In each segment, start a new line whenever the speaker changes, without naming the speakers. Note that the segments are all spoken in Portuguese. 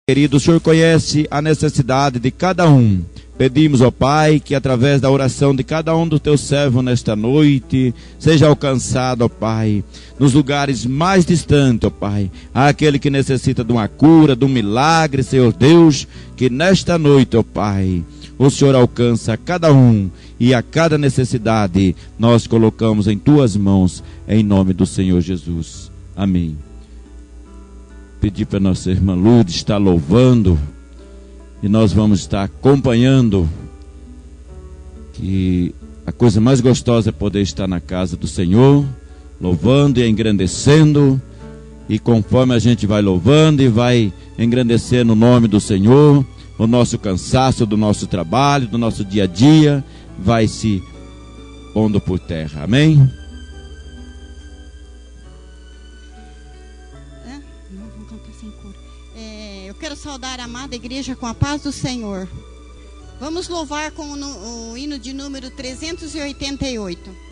Querido, o Senhor conhece a necessidade de cada um. Pedimos, ó Pai, que através da oração de cada um dos teus servos nesta noite, seja alcançado, ó Pai, nos lugares mais distantes, ó Pai, aquele que necessita de uma cura, de um milagre, Senhor Deus, que nesta noite, ó Pai, o Senhor alcança cada um e a cada necessidade nós colocamos em tuas mãos, em nome do Senhor Jesus. Amém. Pedir para nossa irmã Lourdes estar louvando e nós vamos estar acompanhando, que a coisa mais gostosa é poder estar na casa do Senhor, louvando e engrandecendo, e conforme a gente vai louvando e vai engrandecendo o nome do Senhor, o nosso cansaço do nosso trabalho, do nosso dia a dia, vai se pondo por terra. Amém?
Eu quero saudar a amada igreja com a paz do Senhor. Vamos louvar com o hino de número 388.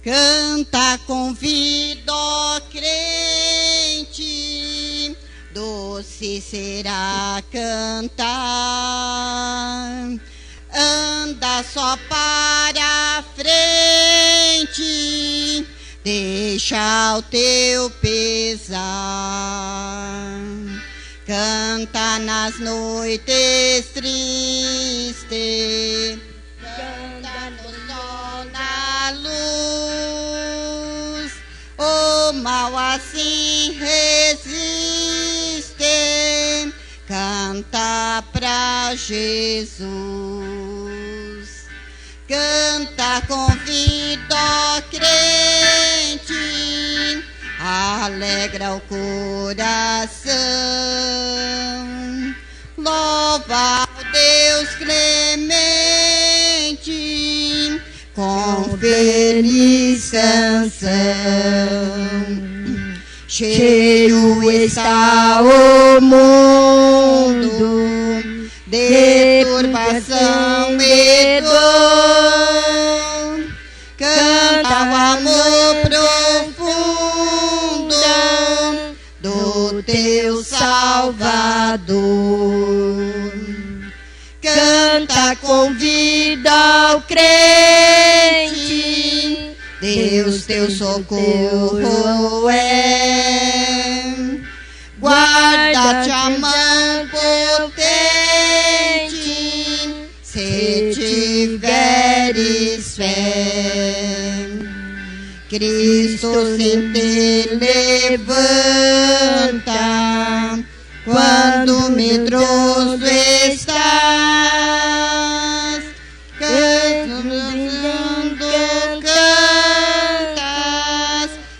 Canta com vida, ó crente, doce será cantar. Anda só para a frente, deixa o teu pesar. Canta nas noites tristes, canta no sol, na luz. O mal assim resiste, canta pra Jesus. Canta com vida, ó crente, alegra o coração. Louva o Deus clemente, com feliz canção. Cheio está o mundo de turbação e dor. Canta o amor profundo do teu Salvador. Canta com vida ao crente, Deus teu socorro é. Guarda-te a mão potente, se tiveres fé. Cristo se te levanta quando medroso estás. Cantas,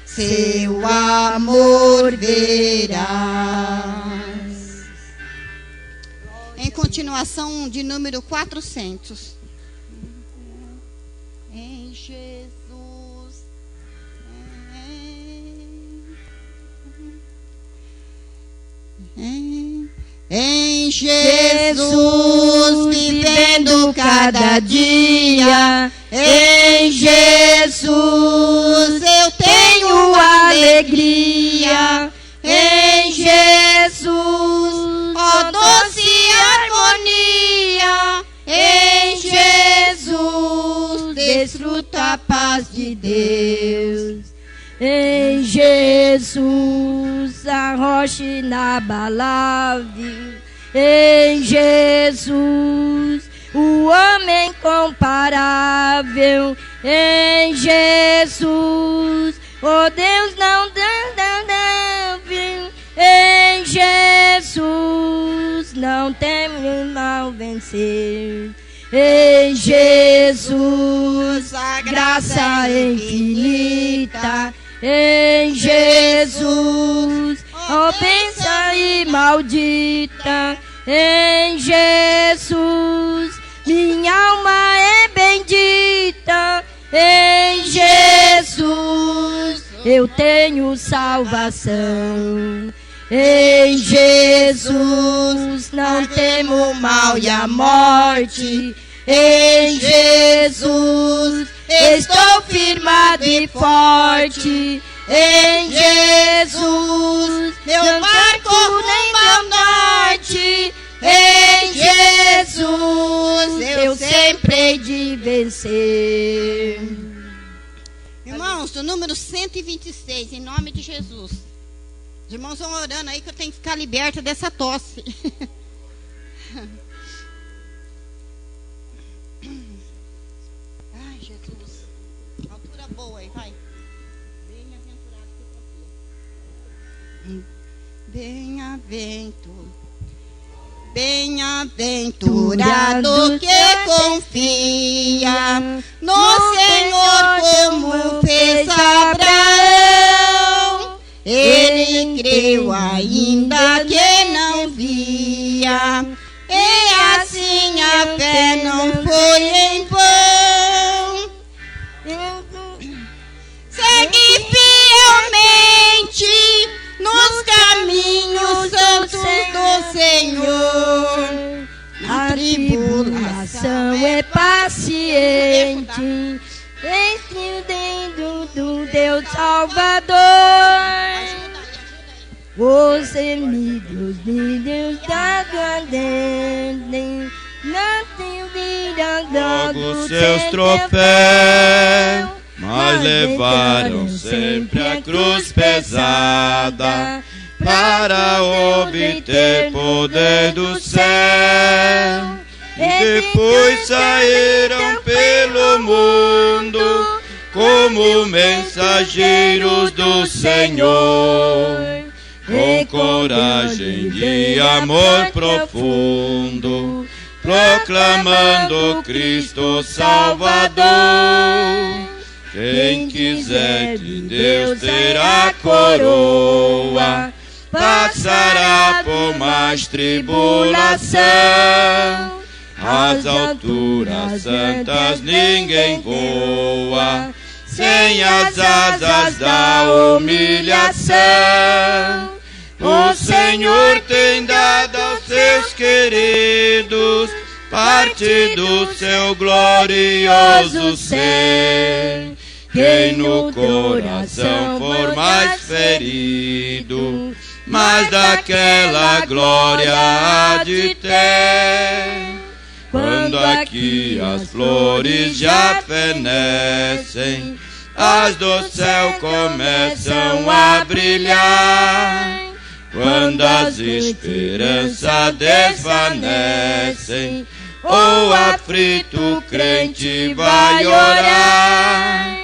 seu amor verás. Em continuação de número 400. Em Jesus. Em Jesus, vivendo cada dia, em Jesus eu tenho alegria, em Jesus, ó doce harmonia, em Jesus desfruto a paz de Deus. Em Jesus, a rocha inabalável. Em Jesus, o homem incomparável. Em Jesus, oh Deus não dável. Em Jesus, não teme mal vencer. Em Jesus, a graça infinita. Em Jesus, ó bênção e maldita. Em Jesus, minha alma é bendita. Em Jesus.
eu tenho salvação. Em Jesus não temo o mal e a morte. Em Jesus estou firmado e forte. Em Jesus não marco nem meu norte. Em Jesus eu sempre hei de vencer.
Irmãos, do número 126, em nome de Jesus. Os irmãos vão orando aí que eu tenho que ficar liberta dessa tosse. Ai, Jesus. Altura boa aí, vai. Bem-aventurado que confia no Senhor como fez Abraão. Ele creu ainda que não via, e assim a fé não foi em vão. Segue fielmente nos caminhos santos do Senhor.
A tribulação é paciente, entendendo do Deus Salvador. Os inimigos de Deus da grande não duvidam
logo seus troféus, mas levaram sempre a cruz pesada para obter poder do céu. E depois saíram pelo mundo como mensageiros do Senhor, com coragem de amor profundo, proclamando Cristo Salvador. Quem quiser de Deus ter a coroa, passará por mais tribulação. As alturas santas ninguém voa sem as asas da humilhação. O Senhor tem dado aos seus queridos parte do seu glorioso ser. Quem no coração for mais ferido, mas daquela glória há de ter. Quando aqui as flores já fenecem, as do céu começam a brilhar. Quando as esperanças desvanecem, o aflito crente vai orar.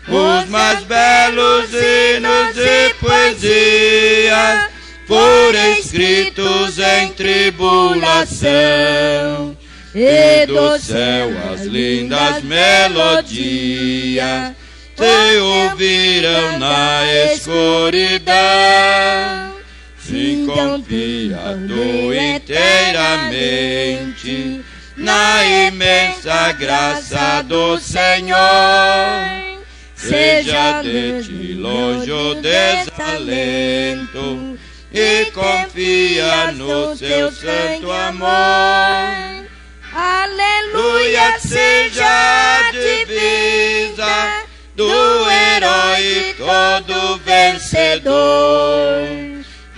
Os mais belos hinos e poesias foram escritos em tribulação, e do céu as lindas melodias se ouviram na escuridão. Se confiando inteiramente na imensa graça do Senhor, seja de ti longe o desalento e confia no seu santo amor.
Aleluia,
Seja a divisa do herói todo vencedor,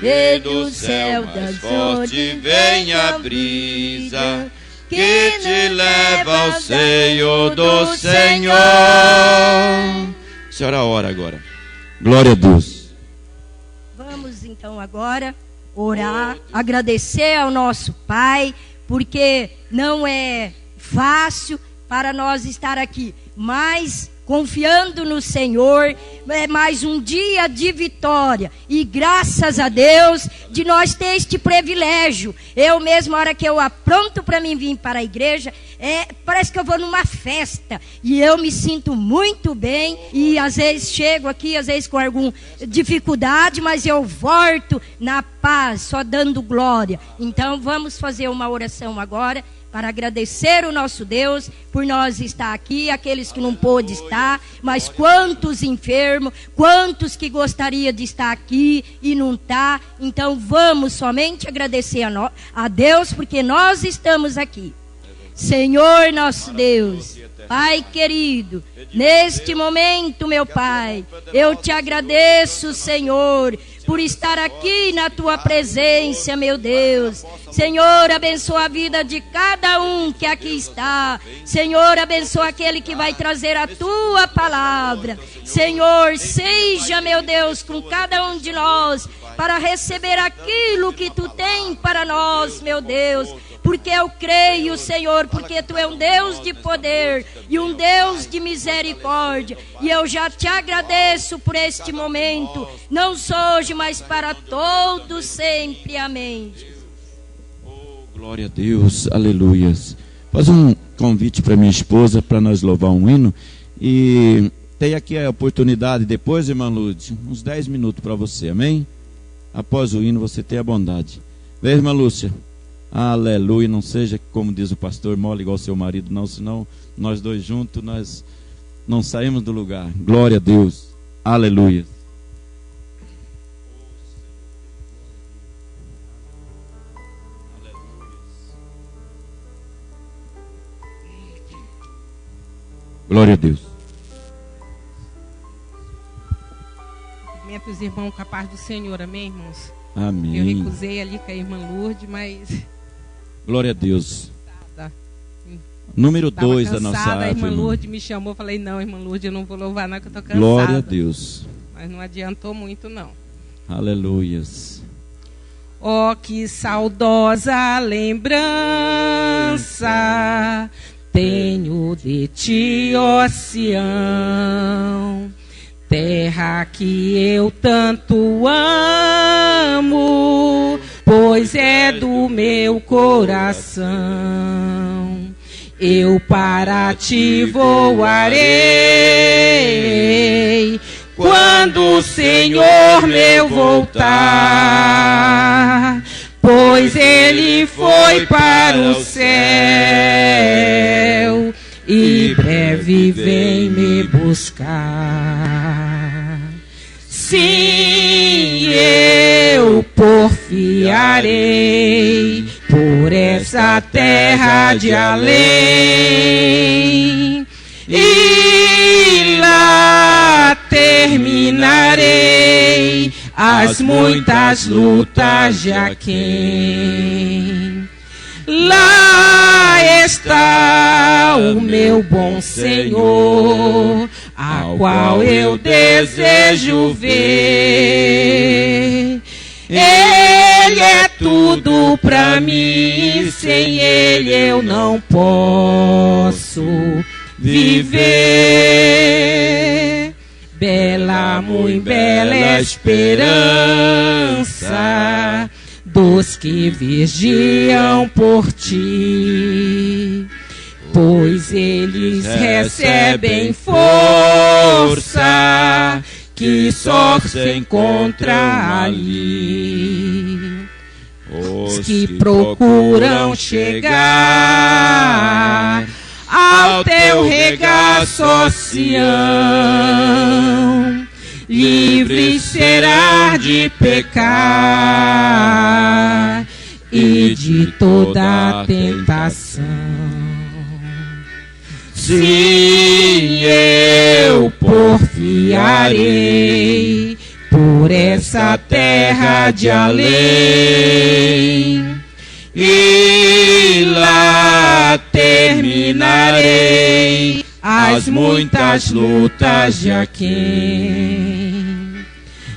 e do céu das fortes vem a brisa que te leva ao seio do Senhor. Senhora, ora agora. Glória a Deus.
Vamos então agora orar, agradecer ao nosso Pai, porque não é fácil para nós estar aqui, mas confiando no Senhor, é mais um dia de vitória, e graças a Deus de nós ter este privilégio. Eu mesmo, a hora que eu apronto para mim vir para a igreja, parece que eu vou numa festa, e eu me sinto muito bem, e às vezes chego aqui, às vezes com alguma dificuldade, mas eu volto na paz, só dando glória. Então vamos fazer uma oração agora, para agradecer o nosso Deus por nós estar aqui, aqueles que não pôde estar, mas quantos enfermos, quantos que gostaria de estar aqui e não está. Então vamos somente agradecer a Deus porque nós estamos aqui. Senhor nosso Deus, Pai querido, neste momento, meu Pai, eu te agradeço, Senhor, por estar aqui na tua presença, meu Deus. Senhor, abençoa a vida de cada um que aqui está. Senhor, abençoa aquele que vai trazer a tua palavra. Senhor, seja, meu Deus, com cada um de nós, para receber aquilo que tu tem para nós, meu Deus. Porque eu creio, Senhor, porque tu é um Deus de poder e um Deus de misericórdia. E eu já te agradeço por este momento, não só hoje, mas para todos sempre. Amém.
Glória a Deus, aleluias. Faz um convite para minha esposa para nós louvar um hino. E tem aqui a oportunidade depois, irmã Lúcia, uns 10 minutos para você, amém? Após o hino você tem a bondade. Vem, irmã Lúcia. Aleluia, não seja como diz o pastor, mole igual seu marido, não, senão nós dois juntos, nós não saímos do lugar. Glória a Deus, aleluia. Glória a Deus.
Cumprimento os irmãos com a paz do Senhor, amém, irmãos?
Amém.
Eu recusei ali com a irmã Lourdes, mas...
Glória a Deus. Número 2 da nossa arte.
A irmã Lourdes me chamou, falei, não, irmã Lourdes, eu não vou louvar não, que eu estou cansada.
Glória a Deus.
Mas não adiantou muito, não.
Aleluias.
Oh, que saudosa lembrança tenho de ti, ó Sião, terra que eu tanto amo, pois é do meu coração. Eu para ti voarei, quando o Senhor meu voltar, pois ele foi para o céu e breve vem me buscar. Sim, eu porfiarei por essa terra de além, e lá terminarei as muitas lutas de Aquém. Lá está o meu bom Senhor, a qual eu desejo ver. Ele é tudo pra mim, sem ele eu não posso viver. Bela, muito bela esperança dos que vigiam por ti, pois eles recebem força que só se encontra ali. Os que procuram chegar ao teu regaço, ó Sião, livre será de pecar e de toda tentação. Sim, eu porfiarei por essa terra de além, e lá terminarei as muitas lutas de Aquém.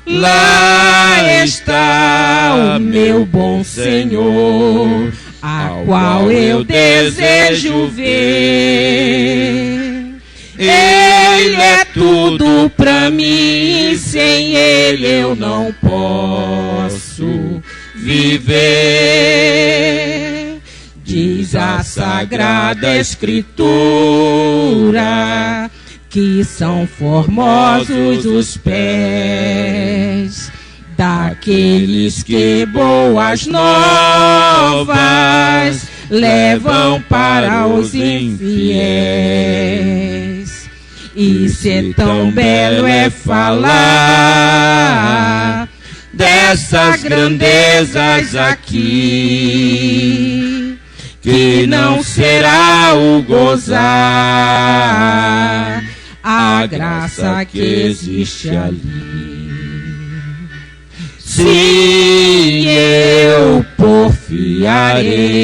Lá está o meu bom Senhor, a qual eu desejo ver. Ele é tudo pra mim, sem ele eu não posso viver. Diz a Sagrada Escritura que são formosos os pés daqueles que boas novas levam para os infiéis. E se tão belo é falar dessas grandezas aqui, que não será o gozar a graça que existe ali. Se eu porfiarei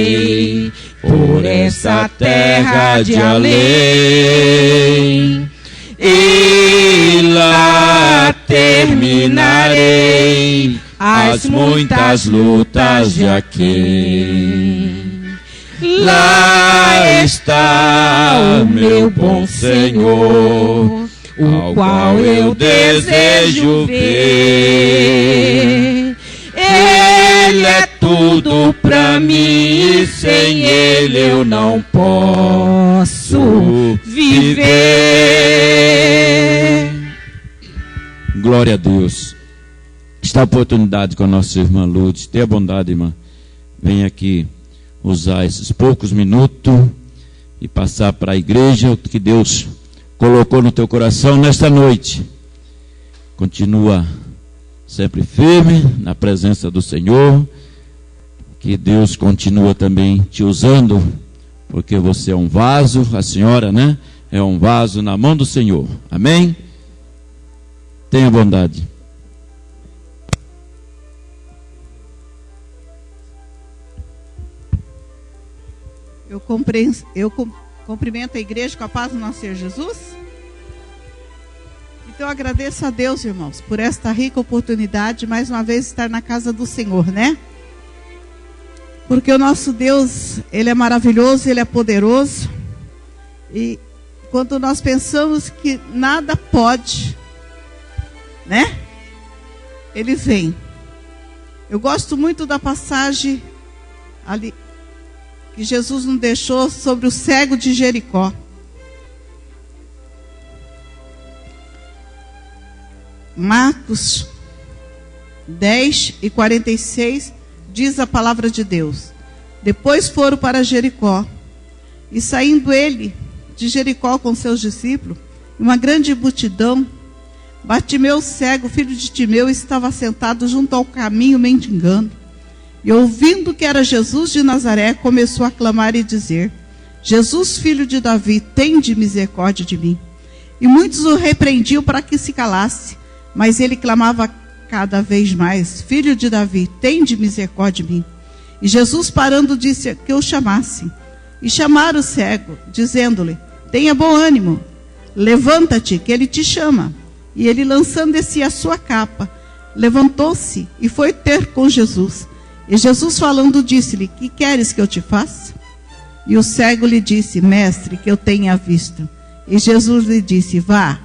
por essa terra de além, e lá terminarei as muitas lutas de aquém. Lá está o meu bom Senhor, o qual eu desejo ver. Ele é tudo pra mim e sem ele eu não posso viver.
Glória a Deus. Esta oportunidade com a nossa irmã Lourdes. Tenha bondade, irmã. Vem aqui usar esses poucos minutos e passar para a igreja o que Deus colocou no teu coração nesta noite. Continua sempre firme na presença do Senhor, que Deus continua também te usando, porque você é um vaso, a senhora, né? É um vaso na mão do Senhor. Amém? Tenha bondade.
Eu cumprimento a igreja com a paz do nosso Senhor Jesus. Então eu agradeço a Deus, irmãos, por esta rica oportunidade de mais uma vez estar na casa do Senhor, né? Porque o nosso Deus, Ele é maravilhoso, Ele é poderoso. E quando nós pensamos que nada pode, né? Ele vem. Eu gosto muito da passagem ali que Jesus nos deixou sobre o cego de Jericó. Marcos 10:46 diz a palavra de Deus. Depois foram para Jericó, e saindo ele de Jericó com seus discípulos, uma grande multidão, Bartimeu cego, filho de Timeu, estava sentado junto ao caminho mendigando. E ouvindo que era Jesus de Nazaré, começou a clamar e dizer: Jesus, filho de Davi, tende misericórdia de mim. E muitos o repreendiam para que se calasse, mas ele clamava cada vez mais: Filho de Davi, tende misericórdia de mim. E Jesus, parando, disse que o chamassem. E chamaram o cego, dizendo-lhe: Tenha bom ânimo, levanta-te, que ele te chama. E ele, lançando de si a sua capa, levantou-se e foi ter com Jesus. E Jesus, falando, disse-lhe: Que queres que eu te faça? E o cego lhe disse: Mestre, que eu tenha vista. E Jesus lhe disse: Vá,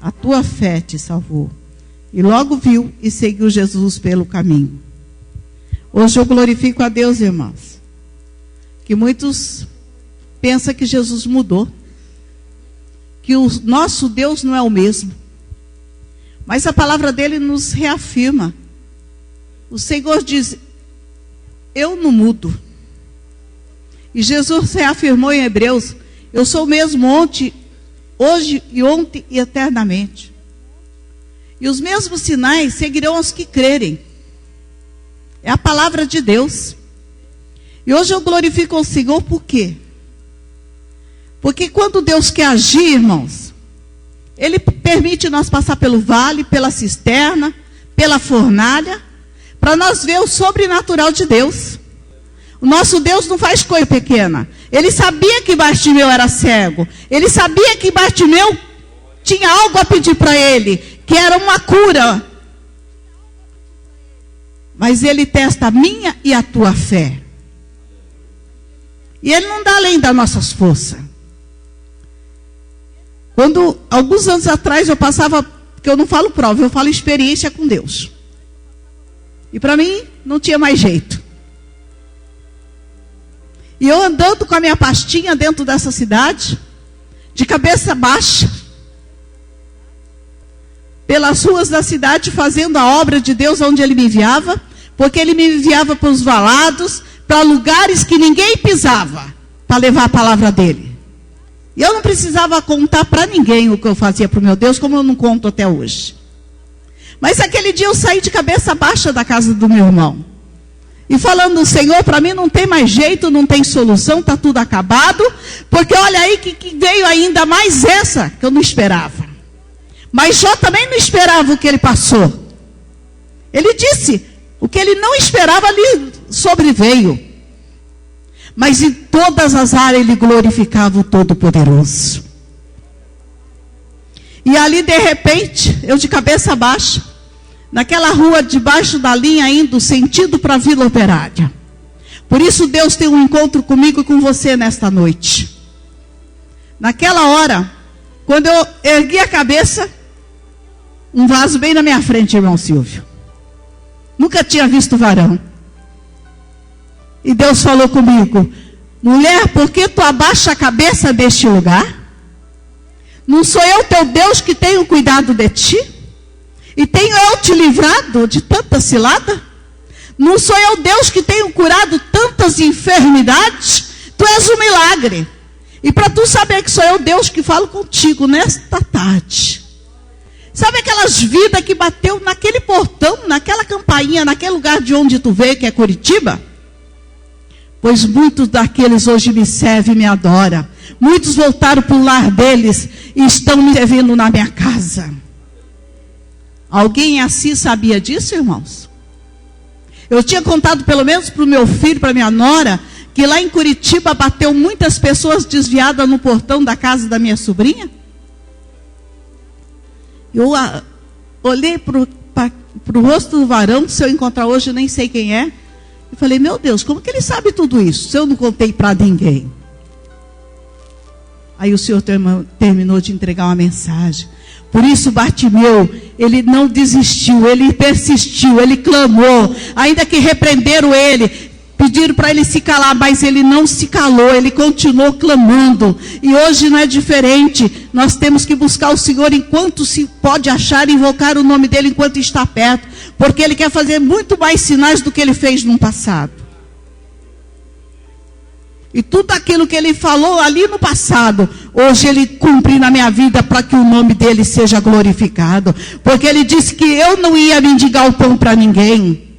a tua fé te salvou. E logo viu e seguiu Jesus pelo caminho. Hoje eu glorifico a Deus, irmãos, que muitos pensam que Jesus mudou, que o nosso Deus não é o mesmo. Mas a palavra dele nos reafirma. O Senhor diz: eu não mudo. E Jesus reafirmou em Hebreus: eu sou o mesmo ontem, hoje e ontem e eternamente. E os mesmos sinais seguirão aos que crerem. É a palavra de Deus. E hoje eu glorifico ao Senhor por quê? Porque quando Deus quer agir, irmãos, Ele permite nós passar pelo vale, pela cisterna, pela fornalha, para nós ver o sobrenatural de Deus. O nosso Deus não faz coisa pequena. Ele sabia que Bartimeu era cego. Ele sabia que Bartimeu tinha algo a pedir para ele, que era uma cura. Mas ele testa a minha e a tua fé. E ele não dá além das nossas forças. Quando, alguns anos atrás, eu passava, que eu não falo prova, eu falo experiência com Deus. E para mim, não tinha mais jeito. E eu andando com a minha pastinha dentro dessa cidade, de cabeça baixa, pelas ruas da cidade, fazendo a obra de Deus onde Ele me enviava, porque Ele me enviava para os valados, para lugares que ninguém pisava, para levar a palavra dele. E eu não precisava contar para ninguém o que eu fazia para o meu Deus, como eu não conto até hoje. Mas aquele dia eu saí de cabeça baixa da casa do meu irmão. E falando, Senhor, para mim não tem mais jeito, não tem solução, está tudo acabado. Porque olha aí que veio ainda mais essa que eu não esperava. Mas Jó também não esperava o que ele passou. Ele disse, o que ele não esperava lhe sobreveio. Mas em todas as áreas ele glorificava o Todo-Poderoso. E ali de repente, eu de cabeça baixa, naquela rua debaixo da linha indo sentido para a Vila Operária. Por isso Deus tem um encontro comigo e com você nesta noite. Naquela hora, quando eu ergui a cabeça, um vaso bem na minha frente, irmão Silvio. Nunca tinha visto varão. E Deus falou comigo, mulher, por que tu abaixa a cabeça deste lugar? Não sou eu teu Deus que tenho cuidado de ti? E tenho eu te livrado de tanta cilada? Não sou eu Deus que tenho curado tantas enfermidades? Tu és um milagre. E para tu saber que sou eu Deus que falo contigo nesta tarde. Sabe aquelas vidas que bateu naquele portão, naquela campainha, naquele lugar de onde tu veio, que é Curitiba? Pois muitos daqueles hoje me servem e me adoram. Muitos voltaram para o lar deles e estão me servindo na minha casa. Alguém assim sabia disso, irmãos? Eu tinha contado pelo menos para o meu filho, para a minha nora, que lá em Curitiba bateu muitas pessoas desviadas no portão da casa da minha sobrinha. Eu olhei para o rosto do varão, que se eu encontrar hoje eu nem sei quem é. Eu falei, meu Deus, como que ele sabe tudo isso? Se eu não contei para ninguém. Aí o Senhor terminou de entregar uma mensagem. Por isso Bartimeu, ele não desistiu, ele persistiu, ele clamou. Ainda que repreenderam ele, pediram para ele se calar, mas ele não se calou, ele continuou clamando. E hoje não é diferente. Nós temos que buscar o Senhor enquanto se pode achar, invocar o nome dele enquanto está perto. Porque ele quer fazer muito mais sinais do que ele fez no passado. E tudo aquilo que ele falou ali no passado, hoje ele cumpre na minha vida para que o nome dele seja glorificado. Porque ele disse que eu não ia mendigar o pão para ninguém.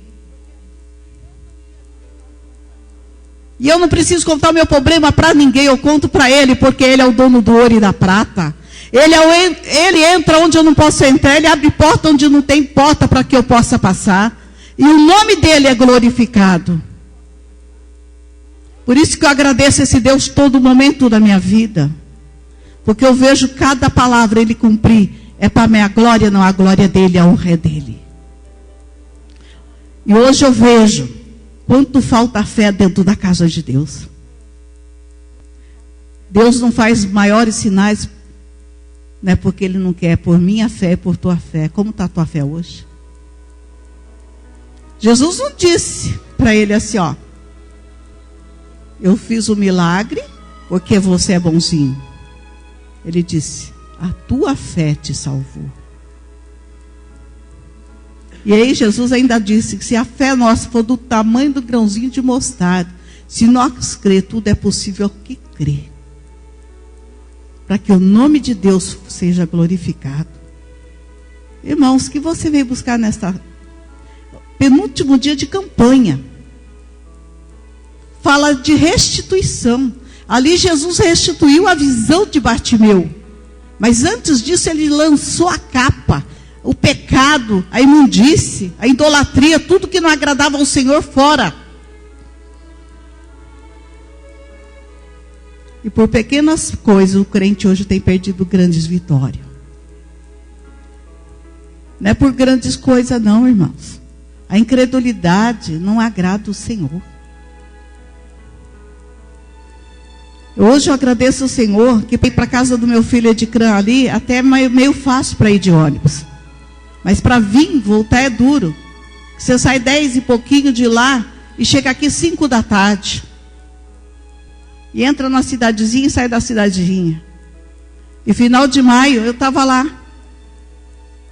E eu não preciso contar o meu problema para ninguém, eu conto para ele, porque ele é o dono do ouro e da prata. Ele entra onde eu não posso entrar, ele abre porta onde não tem porta para que eu possa passar. E o nome dele é glorificado. Por isso que eu agradeço esse Deus todo momento da minha vida. Porque eu vejo cada palavra ele cumprir. É para a minha glória, não a glória dele, a honra é dele. E hoje eu vejo quanto falta fé dentro da casa de Deus. Deus não faz maiores sinais, não é porque ele não quer, por minha fé e por tua fé. Como está a tua fé hoje? Jesus não disse para ele assim, ó, eu fiz o milagre porque você é bonzinho. Ele disse, a tua fé te salvou. E aí Jesus ainda disse que se a fé nossa for do tamanho do grãozinho de mostarda, se nós crer, tudo é possível que crê. Para que o nome de Deus seja glorificado. Irmãos, que você veio buscar nesta penúltimo dia de campanha. Fala de restituição. Ali Jesus restituiu a visão de Bartimeu. Mas antes disso ele lançou a capa, o pecado, a imundície, a idolatria, tudo que não agradava ao Senhor fora. E por pequenas coisas o crente hoje tem perdido grandes vitórias. Não é por grandes coisas não, irmãos. A incredulidade não agrada o Senhor. Hoje eu agradeço ao Senhor que ir para a casa do meu filho Edicrã ali, até é meio fácil para ir de ônibus. Mas para vir, voltar é duro. Você sai 10 e pouquinho de lá e chega aqui 5 da tarde. E entra na cidadezinha e sai da cidadezinha. E final de maio eu estava lá.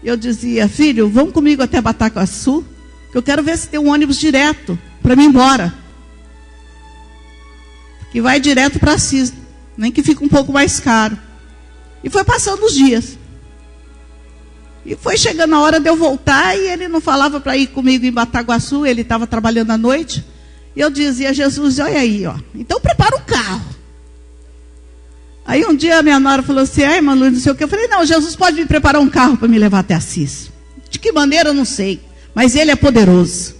Eu dizia, filho, vamos comigo até Bataguaçu, que eu quero ver se tem um ônibus direto para mim ir embora. que vai direto para Assis, nem que fica um pouco mais caro. E foi passando os dias. E foi chegando a hora de eu voltar, e ele não falava para ir comigo em Bataguaçu, ele estava trabalhando à noite. E eu dizia: Jesus, olha aí, ó, então prepara um carro. Aí um dia a minha nora falou assim: ai, irmã Lourdes, não sei o que. Eu falei: não, Jesus pode me preparar um carro para me levar até Assis. De que maneira eu não sei, mas ele é poderoso.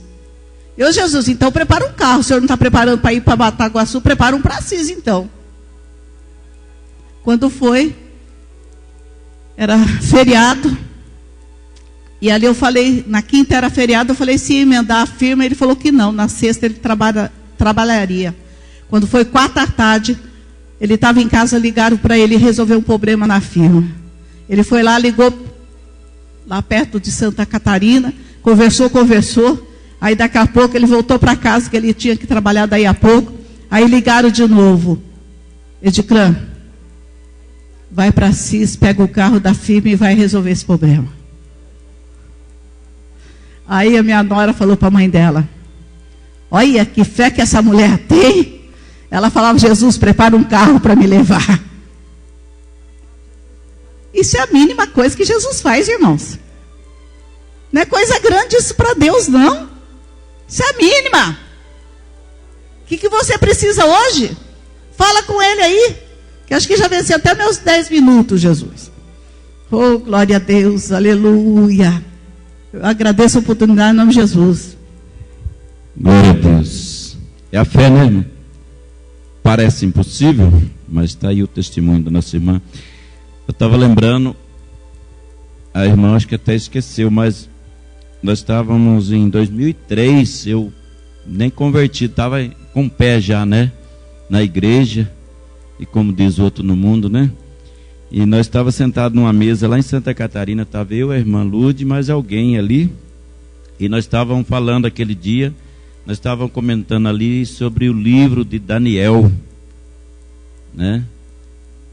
Eu: Jesus, então prepara um carro. O senhor não está preparando para ir para Bataguaçu, prepara um para Assis então. Quando foi, era feriado, e ali eu falei, na quinta era feriado, eu falei se ia emendar a firma, ele falou que não, na sexta ele trabalharia. Quando foi 4 da tarde, ele estava em casa, ligaram para ele resolver um problema na firma. Ele foi lá, ligou lá perto de Santa Catarina, conversou, aí daqui a pouco ele voltou para casa, que ele tinha que trabalhar daí a pouco, aí ligaram de novo: Edicrã, vai para Assis, pega o carro da firma e vai resolver esse problema. Aí a minha nora falou para a mãe dela: olha que fé que essa mulher tem. Ela falava: Jesus, prepara um carro para me levar. Isso é a mínima coisa que Jesus faz, irmãos. Não é coisa grande isso para Deus, não. Isso é a mínima. O que você precisa hoje? Fala com ele aí, que acho que já venceu até meus 10 minutos, Jesus. Oh, glória a Deus, aleluia. Eu agradeço a oportunidade em nome de Jesus.
Glória a Deus. É a fé, né, irmão? Parece impossível, mas está aí o testemunho da nossa irmã. Eu estava lembrando, a irmã acho que até esqueceu, mas nós estávamos em 2003, eu nem converti, estava com o pé já, né? Na igreja, e como diz o outro no mundo, né? E nós estávamos sentados numa mesa lá em Santa Catarina, estava eu, a irmã Lude, mais alguém ali, e nós estávamos falando aquele dia, nós estávamos comentando ali sobre o livro de Daniel, né?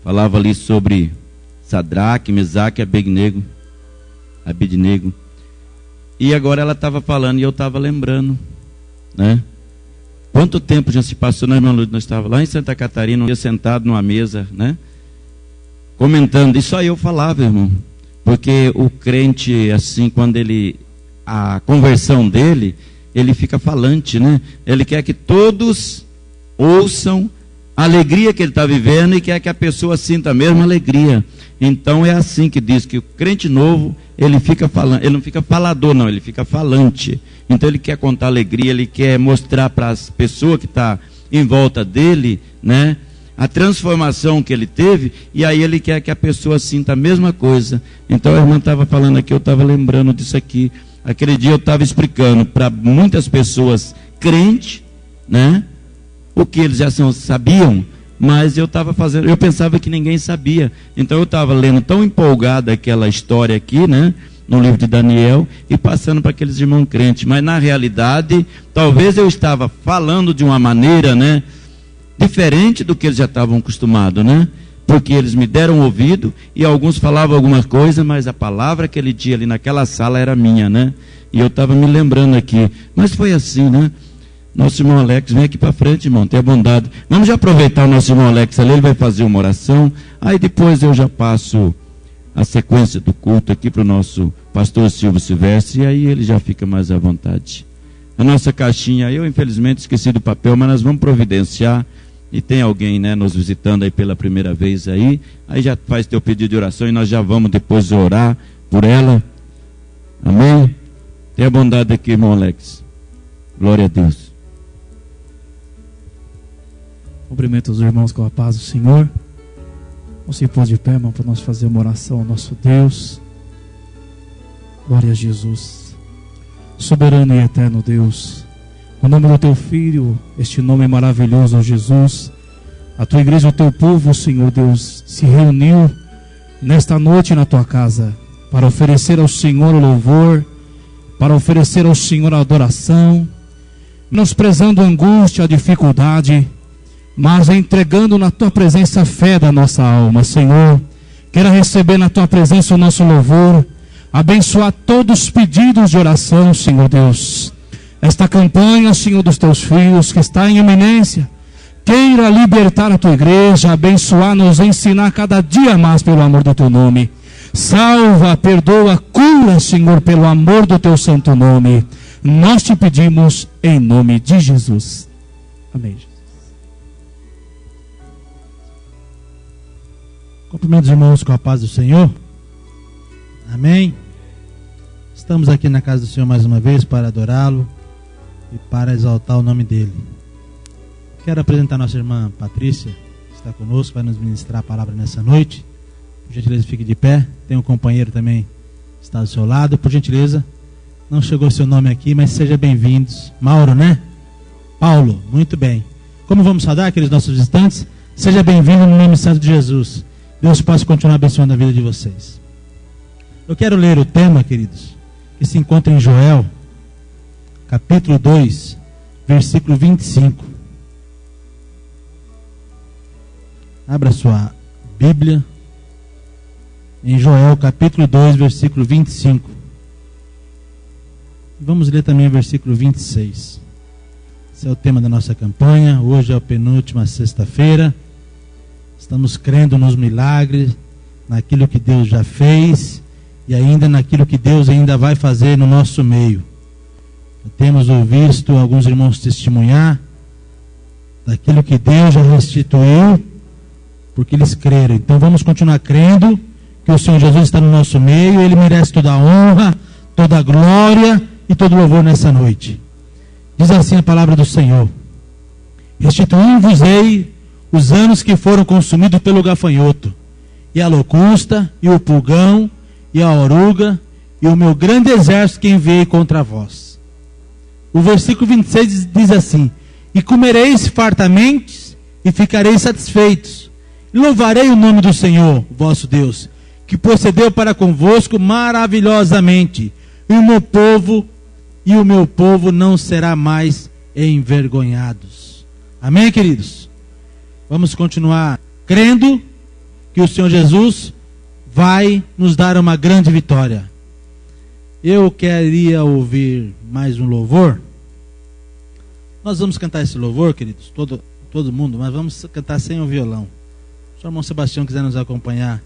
Falava ali sobre Sadraque, Mesaque e Abednego. E agora ela estava falando e eu estava lembrando, né? Quanto tempo já se passou, né, irmã Lude? Nós estávamos lá em Santa Catarina, um dia sentado numa mesa, né? Comentando, e só eu falava, irmão, porque o crente, assim, quando a conversão dele, ele fica falante, né? Ele quer que todos ouçam a alegria que ele está vivendo e quer que a pessoa sinta a mesma alegria. Então é assim que diz que o crente novo, ele fica falando, ele não fica falador, não, ele fica falante. Então ele quer contar alegria, ele quer mostrar para as pessoas que estão em volta dele, né? A transformação que ele teve, e aí ele quer que a pessoa sinta a mesma coisa. Então a irmã estava falando aqui, eu estava lembrando disso aqui. Aquele dia eu estava explicando para muitas pessoas crentes, né? O que eles já sabiam, mas eu pensava que ninguém sabia. Então eu estava lendo tão empolgado aquela história aqui, né? No livro de Daniel, e passando para aqueles irmãos crentes. Mas na realidade, talvez eu estava falando de uma maneira, né? Diferente do que eles já estavam acostumados, né? Porque eles me deram ouvido e alguns falavam alguma coisa, mas a palavra que ele tinha ali naquela sala era minha, né? E eu estava me lembrando aqui. Mas foi assim, né? Nosso irmão Alex, vem aqui para frente, irmão, tenha bondade. Vamos já aproveitar o nosso irmão Alex ali, ele vai fazer uma oração. Aí depois eu já passo a sequência do culto aqui para o nosso pastor Silvio Silvestre, e aí ele já fica mais à vontade. A nossa caixinha, eu infelizmente esqueci do papel, mas nós vamos providenciar. E tem alguém, né, nos visitando aí pela primeira vez aí já faz teu pedido de oração e nós já vamos depois orar por ela. Amém? Tenha bondade aqui, irmão Alex. Glória a Deus.
Cumprimento os irmãos com a paz do Senhor. Vamos se pôr de pé, irmão, para nós fazer uma oração ao nosso Deus. Glória a Jesus. Soberano e eterno Deus, o nome do teu Filho, este nome maravilhoso, Jesus, a tua igreja, o teu povo, Senhor Deus, se reuniu nesta noite na tua casa para oferecer ao Senhor o louvor, para oferecer ao Senhor a adoração, menosprezando a angústia, a dificuldade, mas entregando na tua presença a fé da nossa alma. Senhor, quero receber na tua presença o nosso louvor, abençoar todos os pedidos de oração, Senhor Deus. Esta campanha, Senhor, dos teus filhos, que está em eminência, queira libertar a tua igreja, abençoar-nos, ensinar cada dia mais pelo amor do teu nome. Salva, perdoa, cura, Senhor, pelo amor do teu santo nome. Nós te pedimos em nome de Jesus. Amém.
Cumprimento os irmãos com a paz do Senhor. Amém. Estamos aqui na casa do Senhor mais uma vez para adorá-lo e para exaltar o nome dele. Quero apresentar a nossa irmã Patrícia, que está conosco, vai nos ministrar a palavra nessa noite. Por gentileza, fique de pé. Tem um companheiro também que está do seu lado. Por gentileza, não chegou seu nome aqui, mas sejam bem-vindos. Mauro, né? Paulo, muito bem. Como vamos saudar aqueles nossos visitantes? Seja bem-vindo no nome santo de Jesus. Deus possa continuar abençoando a vida de vocês. Eu quero ler o tema, queridos, que se encontra em Joel, capítulo 2, versículo 25. Abra sua Bíblia em Joel, capítulo 2, versículo 25. Vamos ler também o versículo 26. Esse é o tema da nossa campanha. Hoje é a penúltima sexta-feira. Estamos crendo nos milagres, naquilo que Deus já fez e ainda naquilo que Deus ainda vai fazer no nosso meio. Temos visto alguns irmãos testemunhar daquilo que Deus já restituiu, porque eles creram. Então vamos continuar crendo que o Senhor Jesus está no nosso meio. Ele merece toda a honra, toda a glória e todo o louvor nessa noite. Diz assim a palavra do Senhor: restituí-vos-ei os anos que foram consumidos pelo gafanhoto, e a locusta, e o pulgão, e a oruga, e o meu grande exército que enviei contra vós. O versículo 26 diz assim: e comereis fartamente, e ficareis satisfeitos, e louvarei o nome do Senhor, vosso Deus, que procedeu para convosco maravilhosamente, e o meu povo não será mais envergonhados. Amém, queridos? Vamos continuar crendo que o Senhor Jesus vai nos dar uma grande vitória. Eu queria ouvir mais um louvor. Nós vamos cantar esse louvor, queridos, todo mundo, mas vamos cantar sem o violão. Se o irmão Sebastião quiser nos acompanhar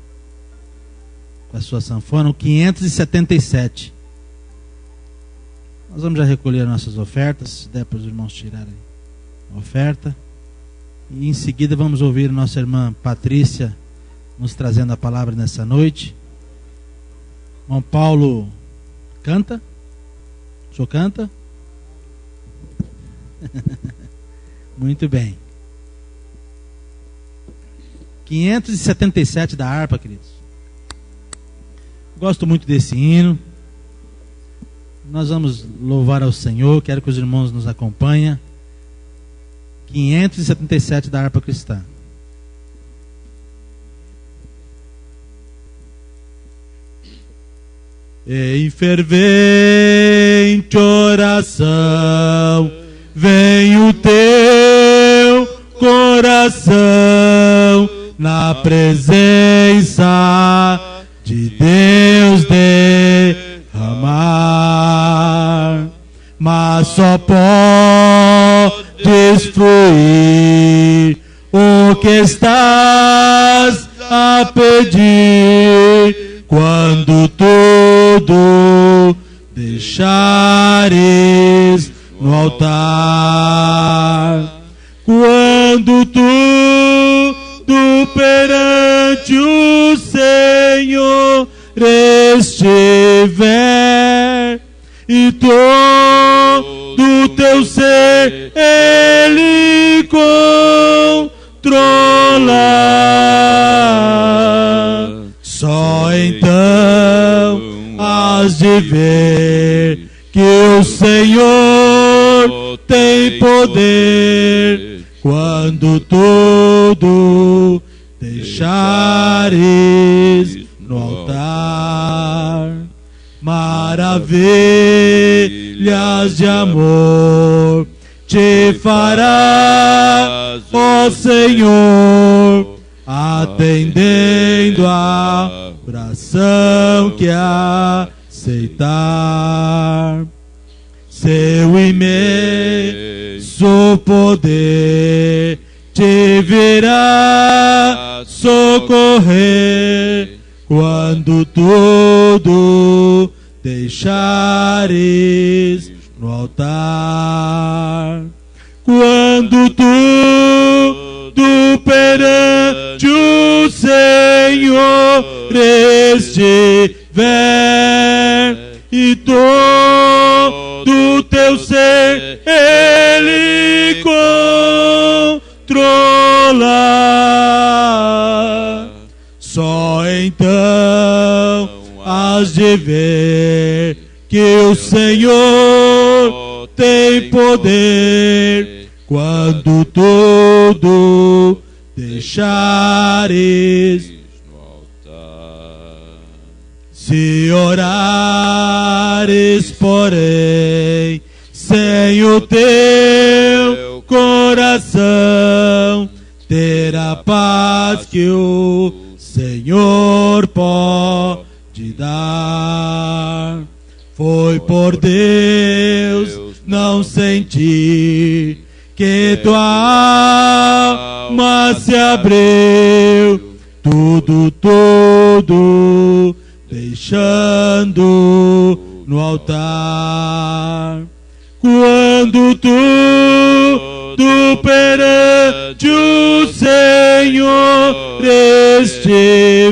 com a sua sanfona, o 577. Nós vamos já recolher nossas ofertas, se der para os irmãos tirarem a oferta. E em seguida vamos ouvir nossa irmã Patrícia nos trazendo a palavra nessa noite. Irmão Paulo canta? O senhor canta? Muito bem. 577 da harpa, queridos. Gosto muito desse hino. Nós vamos louvar ao Senhor. Quero que os irmãos nos acompanhem. 577 da harpa cristã. Em fervente oração, vem o teu coração na presença de Deus derramar, mas só podes fluir o que estás a pedir quando tudo deixares no altar, quando tudo perante o Senhor estiver e todo teu ser Ele controla. Só então has de ver que o Senhor tem poder quando tudo deixares no altar. Maravilhas de amor te fará, ó Senhor, atendendo a oração que aceitar. Seu imenso poder te virá socorrer quando tudo deixares no altar. Quando tudo perante o Senhor estiver e todo teu ser Ele controlar, só então has de ver que o Senhor tem poder quando tudo deixares no altar. Se orares, porém, sem o teu coração, terá paz que o Senhor pode dar. Foi por Deus não sentir que tua alma se abriu, tudo deixando no altar. Quando tudo perante o Senhor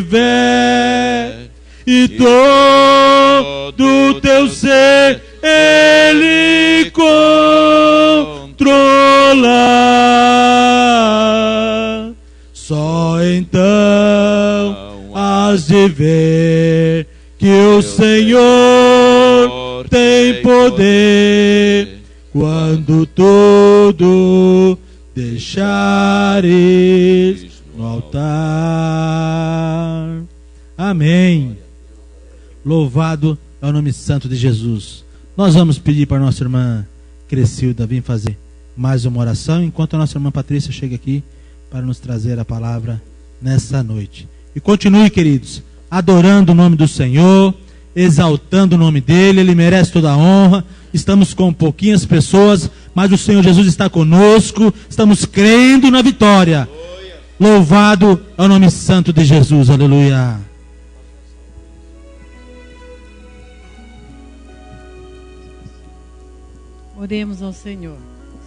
estiver e todo teu ser Ele controlar, só então has de ver que o Senhor tem poder quando tudo deixares no altar. Amém. Louvado é o nome santo de Jesus. Nós vamos pedir para a nossa irmã Crescilda vir fazer mais uma oração, enquanto a nossa irmã Patrícia chega aqui para nos trazer a palavra nessa noite. E continue, queridos, adorando o nome do Senhor, exaltando o nome dele. Ele merece toda a honra. Estamos com pouquinhas pessoas, mas o Senhor Jesus está conosco. Estamos crendo na vitória. Louvado é o nome santo de Jesus. Aleluia.
Oremos ao Senhor.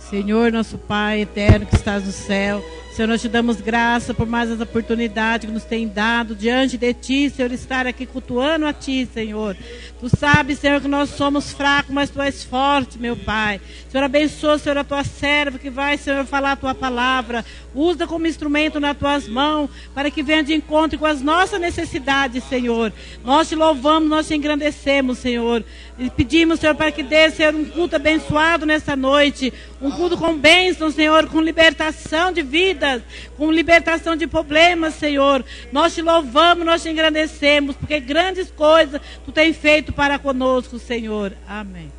Senhor, nosso Pai eterno que estás no céu, Senhor, nós te damos graça por mais essa oportunidade que nos tem dado diante de Ti, Senhor, estar aqui cultuando a Ti, Senhor. Tu sabes, Senhor, que nós somos fracos, mas Tu és forte, meu Pai. Senhor, abençoa, Senhor, a Tua serva que vai, Senhor, falar a Tua palavra. Usa como instrumento nas Tuas mãos, para que venha de encontro com as nossas necessidades, Senhor. Nós Te louvamos, nós Te engrandecemos, Senhor. E pedimos, Senhor, para que dê, Senhor, um culto abençoado nessa noite. Um culto com bênção, Senhor, com libertação de vidas, com libertação de problemas, Senhor. Nós Te louvamos, nós Te engrandecemos, porque grandes coisas Tu tem feito para conosco, Senhor. Amém.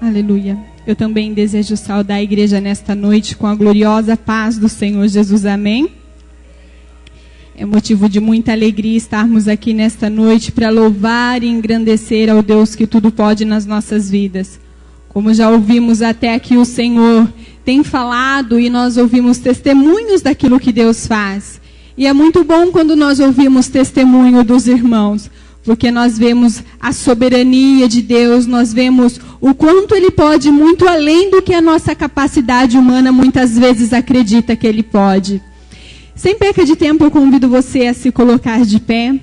Aleluia. Eu também desejo saudar a igreja nesta noite com a gloriosa paz do Senhor Jesus. Amém. É motivo de muita alegria estarmos aqui nesta noite para louvar e engrandecer ao Deus que tudo pode nas nossas vidas. Como já ouvimos até aqui, o Senhor tem falado e nós ouvimos testemunhos daquilo que Deus faz. E é muito bom quando nós ouvimos testemunho dos irmãos, porque nós vemos a soberania de Deus, nós vemos o quanto Ele pode muito além do que a nossa capacidade humana muitas vezes acredita que Ele pode. Sem perca de tempo, eu convido você a se colocar de pé.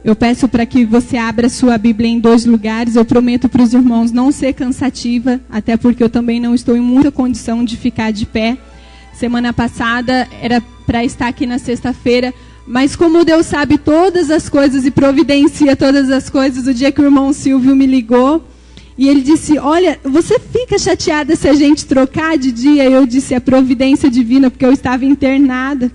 Eu peço para que você abra sua Bíblia em 2 lugares. Eu prometo para os irmãos não ser cansativa, até porque eu também não estou em muita condição de ficar de pé. Semana passada era para estar aqui na sexta-feira, mas como Deus sabe todas as coisas e providencia todas as coisas, o dia que o irmão Silvio me ligou, e ele disse, olha, você fica chateada se a gente trocar de dia? Eu disse, a providência divina, porque eu estava internada.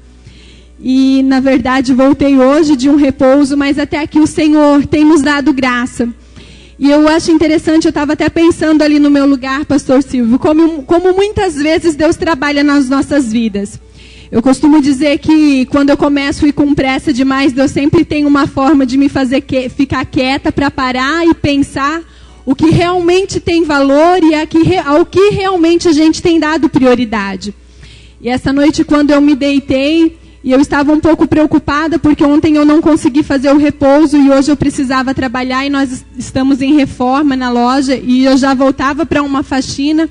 E, na verdade, voltei hoje de um repouso, mas até aqui o Senhor tem nos dado graça. E eu acho interessante, eu estava até pensando ali no meu lugar, pastor Silvio, como muitas vezes Deus trabalha nas nossas vidas. Eu costumo dizer que quando eu começo a ir com pressa demais, Deus sempre tem uma forma de me fazer ficar quieta para parar e pensar o que realmente tem valor e ao que realmente a gente tem dado prioridade. E essa noite, quando eu me deitei, e eu estava um pouco preocupada, porque ontem eu não consegui fazer o repouso e hoje eu precisava trabalhar, e nós estamos em reforma na loja, e eu já voltava para uma faxina,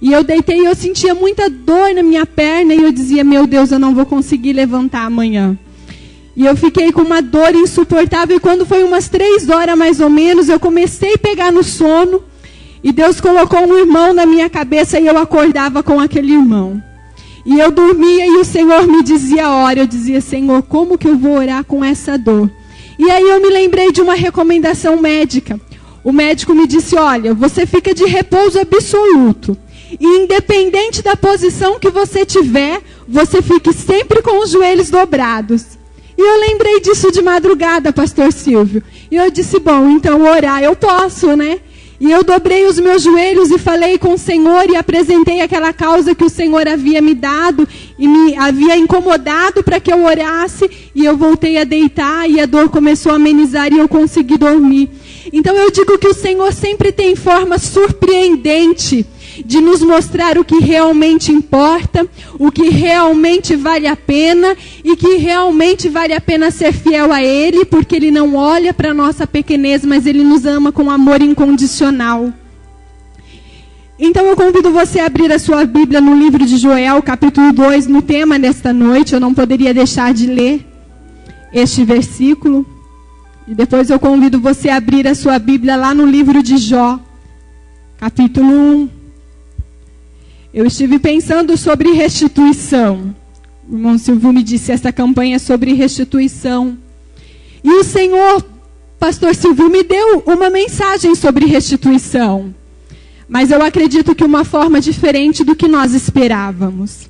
e eu deitei e eu sentia muita dor na minha perna, e eu dizia, meu Deus, eu não vou conseguir levantar amanhã. E eu fiquei com uma dor insuportável, e quando foi umas 3 horas mais ou menos, eu comecei a pegar no sono, e Deus colocou um irmão na minha cabeça, e eu acordava com aquele irmão. E eu dormia e o Senhor me dizia a hora, eu dizia, Senhor, como que eu vou orar com essa dor? E aí eu me lembrei de uma recomendação médica. O médico me disse, olha, você fica de repouso absoluto. E independente da posição que você tiver, você fique sempre com os joelhos dobrados. E eu lembrei disso de madrugada, pastor Silvio. E eu disse, bom, então orar eu posso, né? E eu dobrei os meus joelhos e falei com o Senhor e apresentei aquela causa que o Senhor havia me dado e me havia incomodado para que eu orasse. E eu voltei a deitar e a dor começou a amenizar e eu consegui dormir. Então eu digo que o Senhor sempre tem forma surpreendente de nos mostrar o que realmente importa, o que realmente vale a pena e que realmente vale a pena ser fiel a Ele, porque Ele não olha para a nossa pequenez, mas Ele nos ama com amor incondicional. Então eu convido você a abrir a sua Bíblia no livro de Joel, capítulo 2, no tema desta noite. Eu não poderia deixar de ler este versículo. E depois eu convido você a abrir a sua Bíblia lá no livro de Jó, capítulo 1. Eu estive pensando sobre restituição. O irmão Silvio me disse, essa campanha é sobre restituição. E o Senhor, pastor Silvio, me deu uma mensagem sobre restituição. Mas eu acredito que uma forma diferente do que nós esperávamos.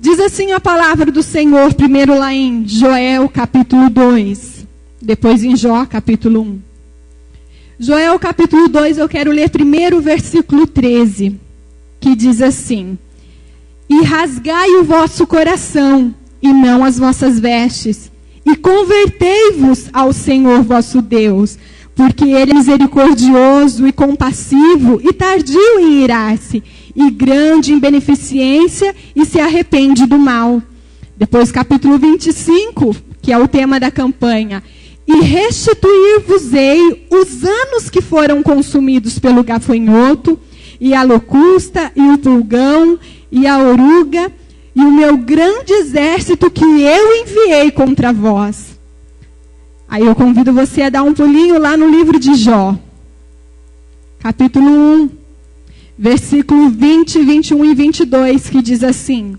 Diz assim a palavra do Senhor, primeiro lá em Joel, capítulo 2. Depois em Jó, capítulo 1. Joel, capítulo 2, eu quero ler primeiro o versículo 13. Que diz assim, e rasgai o vosso coração, e não as vossas vestes, e convertei-vos ao Senhor vosso Deus, porque Ele é misericordioso e compassivo, e tardio em irar-se, e grande em beneficência, e se arrepende do mal. Depois capítulo 25, que é o tema da campanha, e restituir-vos-ei os anos que foram consumidos pelo gafanhoto, e a locusta, e o pulgão, e a oruga, e o meu grande exército que eu enviei contra vós. Aí eu convido você a dar um pulinho lá no livro de Jó. Capítulo 1, versículo 20, 21 e 22, que diz assim,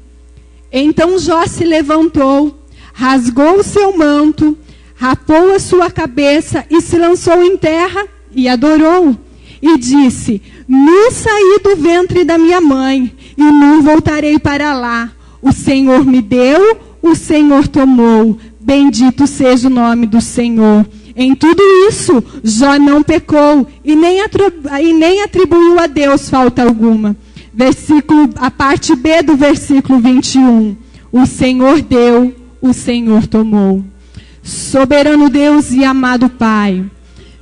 então Jó se levantou, rasgou o seu manto, rapou a sua cabeça e se lançou em terra e adorou. E disse, nu saí do ventre da minha mãe, e nu voltarei para lá. O Senhor me deu, o Senhor tomou. Bendito seja o nome do Senhor. Em tudo isso, Jó não pecou, e nem atribuiu a Deus falta alguma. A parte B do versículo 21. O Senhor deu, o Senhor tomou. Soberano Deus e amado Pai,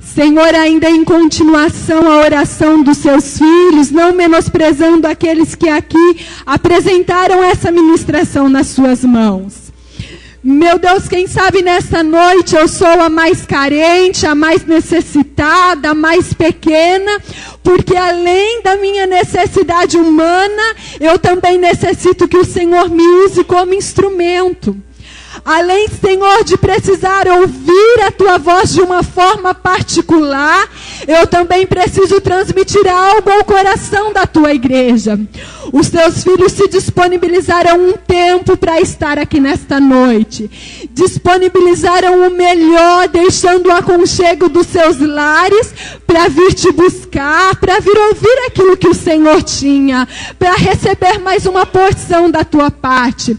Senhor, ainda em continuação a oração dos seus filhos, não menosprezando aqueles que aqui apresentaram essa ministração nas suas mãos. Meu Deus, quem sabe nesta noite eu sou a mais carente, a mais necessitada, a mais pequena, porque além da minha necessidade humana, eu também necessito que o Senhor me use como instrumento. Além, Senhor, de precisar ouvir a Tua voz de uma forma particular, eu também preciso transmitir algo ao coração da Tua igreja. Os Teus filhos se disponibilizaram um tempo para estar aqui nesta noite. Disponibilizaram o melhor, deixando o aconchego dos seus lares para vir Te buscar, para vir ouvir aquilo que o Senhor tinha, para receber mais uma porção da Tua parte.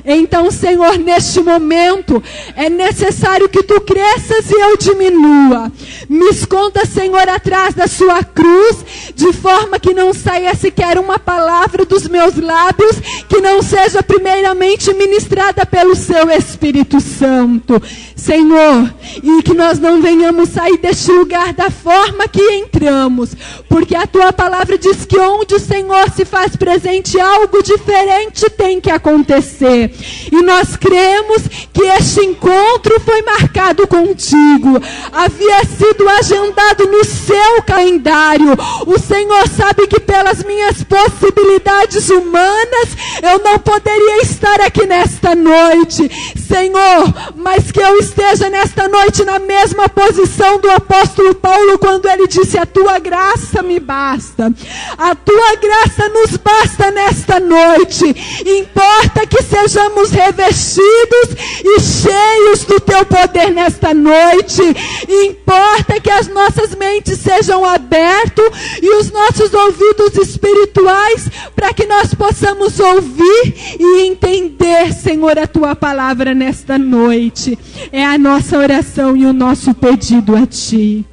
Então, Senhor, neste momento, é necessário que tu cresças e eu diminua. Me esconda, Senhor, atrás da sua cruz, de forma que não saia sequer uma palavra dos meus lábios, que não seja primeiramente ministrada pelo seu Espírito Santo. Senhor, e que nós não venhamos sair deste lugar da forma que entramos, porque a tua palavra diz que onde o Senhor se faz presente, algo diferente tem que acontecer. E nós cremos que este encontro foi marcado contigo, havia sido agendado no seu calendário. O Senhor sabe que pelas minhas possibilidades humanas eu não poderia estar aqui nesta noite, Senhor, mas que eu esteja nesta noite na mesma posição do apóstolo Paulo, quando ele disse: a tua graça me basta, a tua graça nos basta nesta noite. Importa que sejamos revestidos e cheios do teu poder nesta noite. Importa que as nossas mentes sejam abertas e os nossos ouvidos espirituais, para que nós possamos ouvir e entender, Senhor, a tua palavra nesta noite. É a nossa oração e o nosso pedido a ti.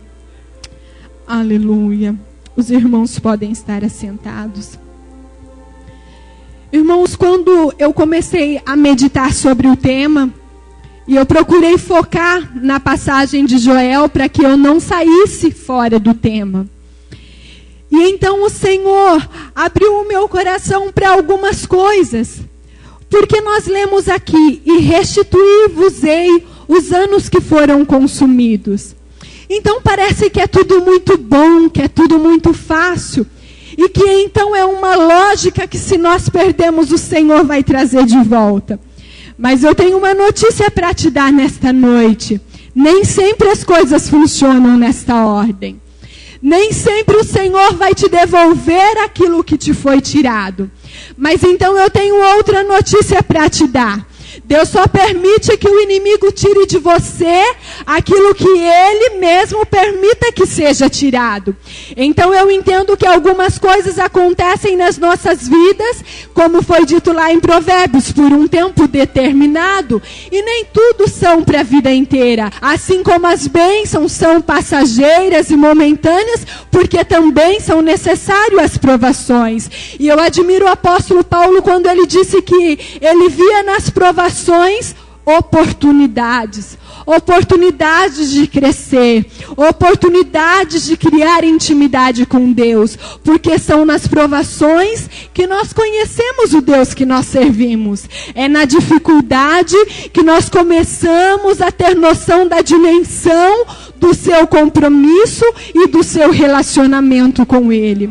Aleluia. Os irmãos podem estar assentados. Irmãos, quando eu comecei a meditar sobre o tema, e eu procurei focar na passagem de Joel para que eu não saísse fora do tema. E então o Senhor abriu o meu coração para algumas coisas. Porque nós lemos aqui: e restituí-vos-ei os anos que foram consumidos. Então parece que é tudo muito bom, que é tudo muito fácil. E que então é uma lógica que se nós perdemos, o Senhor vai trazer de volta. Mas eu tenho uma notícia para te dar nesta noite. Nem sempre as coisas funcionam nesta ordem. Nem sempre o Senhor vai te devolver aquilo que te foi tirado. Mas então eu tenho outra notícia para te dar. Deus só permite que o inimigo tire de você aquilo que ele mesmo permita que seja tirado. Então eu entendo que algumas coisas acontecem nas nossas vidas, como foi dito lá em Provérbios, por um tempo determinado, e nem tudo são para a vida inteira. Assim como as bênçãos são passageiras e momentâneas, porque também são necessárias as provações. E eu admiro o apóstolo Paulo quando ele disse que ele via nas provações oportunidades de crescer, oportunidades de criar intimidade com Deus, porque são nas provações que nós conhecemos o Deus que nós servimos. É na dificuldade que nós começamos a ter noção da dimensão do seu compromisso e do seu relacionamento com Ele.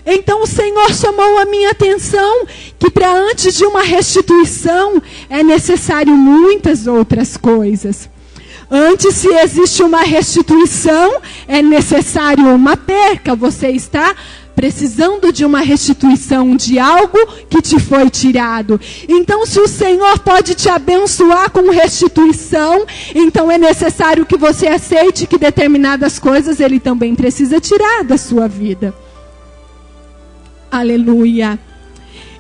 Então o Senhor chamou a minha atenção que para antes de uma restituição é necessário muitas outras coisas. Antes, se existe uma restituição, é necessário uma perca. Você está precisando de uma restituição de algo que te foi tirado. Então, se o Senhor pode te abençoar com restituição, então é necessário que você aceite que determinadas coisas Ele também precisa tirar da sua vida. Aleluia.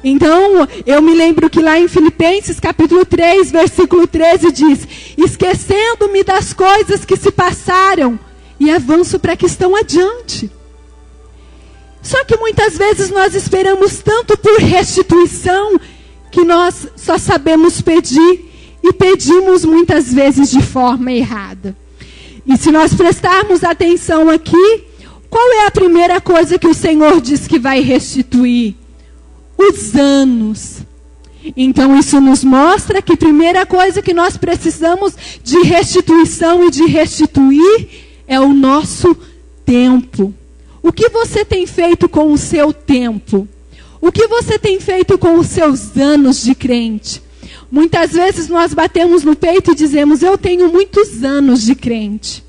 Então, eu me lembro que lá em Filipenses capítulo 3, versículo 13 diz: esquecendo-me das coisas que se passaram e avanço para que estão adiante. Só que muitas vezes nós esperamos tanto por restituição que nós só sabemos pedir e pedimos muitas vezes de forma errada. E se nós prestarmos atenção aqui, qual é a primeira coisa que o Senhor diz que vai restituir? Os anos. Então isso nos mostra que a primeira coisa que nós precisamos de restituição e de restituir é o nosso tempo. O que você tem feito com o seu tempo? O que você tem feito com os seus anos de crente? Muitas vezes nós batemos no peito e dizemos: eu tenho muitos anos de crente.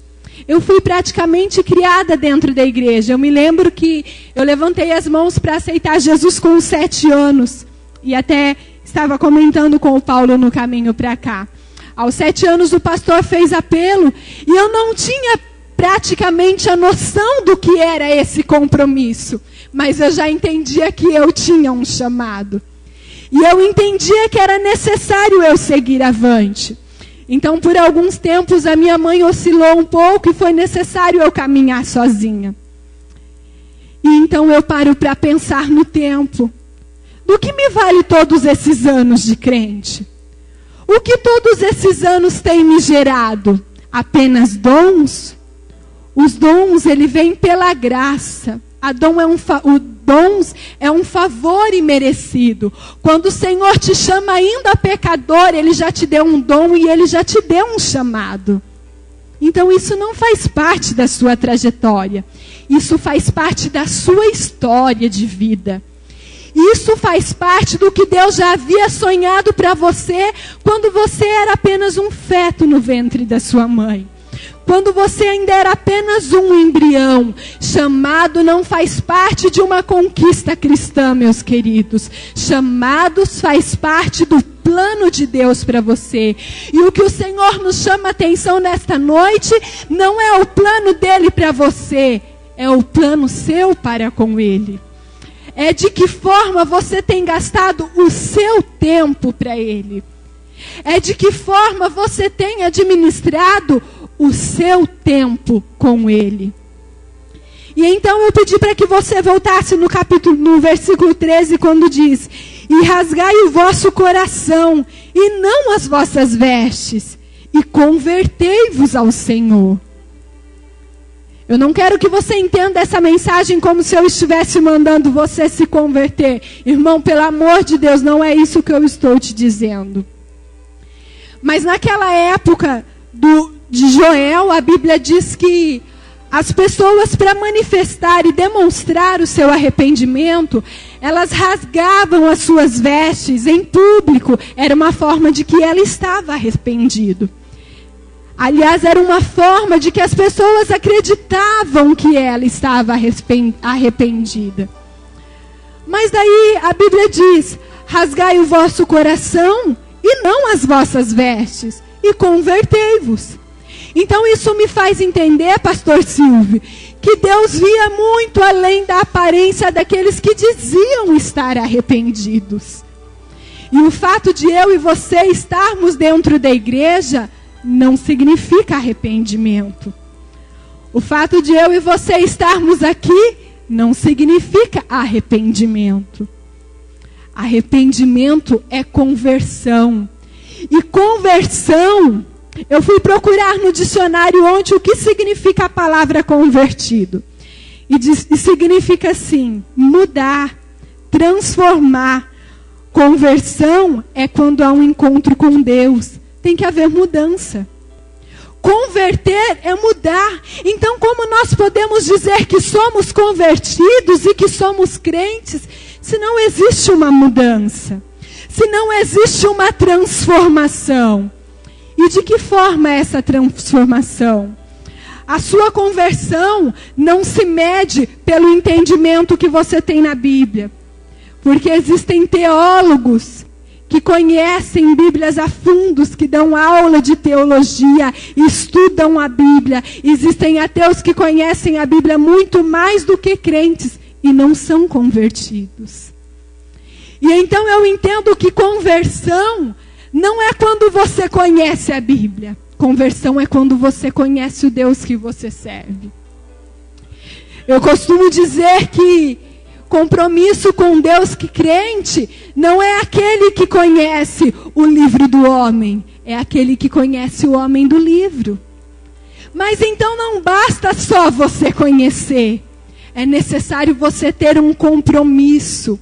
Eu fui praticamente criada dentro da igreja. Eu me lembro que eu levantei as mãos para aceitar Jesus com 7 anos. E até estava comentando com o Paulo no caminho para cá. Aos 7 anos o pastor fez apelo e eu não tinha praticamente a noção do que era esse compromisso. Mas eu já entendia que eu tinha um chamado. E eu entendia que era necessário eu seguir avante. Então, por alguns tempos, a minha mãe oscilou um pouco e foi necessário eu caminhar sozinha. E então eu paro para pensar no tempo. Do que me vale todos esses anos de crente? O que todos esses anos têm me gerado? Apenas dons? Os dons, ele vem pela graça. O dons é um favor imerecido. Quando o Senhor te chama ainda pecador, Ele já te deu um dom e Ele já te deu um chamado. Então isso não faz parte da sua trajetória. Isso faz parte da sua história de vida. Isso faz parte do que Deus já havia sonhado para você quando você era apenas um feto no ventre da sua mãe. Quando você ainda era apenas um embrião. Chamado não faz parte de uma conquista cristã, meus queridos. Chamados faz parte do plano de Deus para você. E o que o Senhor nos chama a atenção nesta noite não é o plano dele para você, é o plano seu para com ele. É de que forma você tem gastado o seu tempo para ele. É de que forma você tem administrado o seu tempo com ele. E então eu pedi para que você voltasse no versículo 13, quando diz: e rasgai o vosso coração, e não as vossas vestes, e convertei-vos ao Senhor. Eu não quero que você entenda essa mensagem como se eu estivesse mandando você se converter. Irmão, pelo amor de Deus, não é isso que eu estou te dizendo. Mas naquela época de Joel, a Bíblia diz que as pessoas, para manifestar e demonstrar o seu arrependimento, elas rasgavam as suas vestes em público. Era uma forma de que ela estava arrependido. Aliás, era uma forma de que as pessoas acreditavam que ela estava arrependida. Mas daí a Bíblia diz: rasgai o vosso coração e não as vossas vestes, e convertei-vos. Então isso me faz entender, pastor Silvio, que Deus via muito além da aparência daqueles que diziam estar arrependidos. E o fato de eu e você estarmos dentro da igreja não significa arrependimento. O fato de eu e você estarmos aqui não significa arrependimento. Arrependimento é conversão. E conversão, eu fui procurar no dicionário ontem o que significa a palavra convertido. E significa assim: mudar, transformar. Conversão é quando há um encontro com Deus. Tem que haver mudança. Converter é mudar. Então, como nós podemos dizer que somos convertidos e que somos crentes, se não existe uma mudança? Se não existe uma transformação? E de que forma é essa transformação? A sua conversão não se mede pelo entendimento que você tem na Bíblia. Porque existem teólogos que conhecem Bíblias a fundos, que dão aula de teologia, estudam a Bíblia. Existem ateus que conhecem a Bíblia muito mais do que crentes e não são convertidos. E então eu entendo que conversão não é quando você conhece a Bíblia. Conversão é quando você conhece o Deus que você serve. Eu costumo dizer que compromisso com Deus, que crente não é aquele que conhece o livro do homem, é aquele que conhece o homem do livro. Mas então não basta só você conhecer, é necessário você ter um compromisso,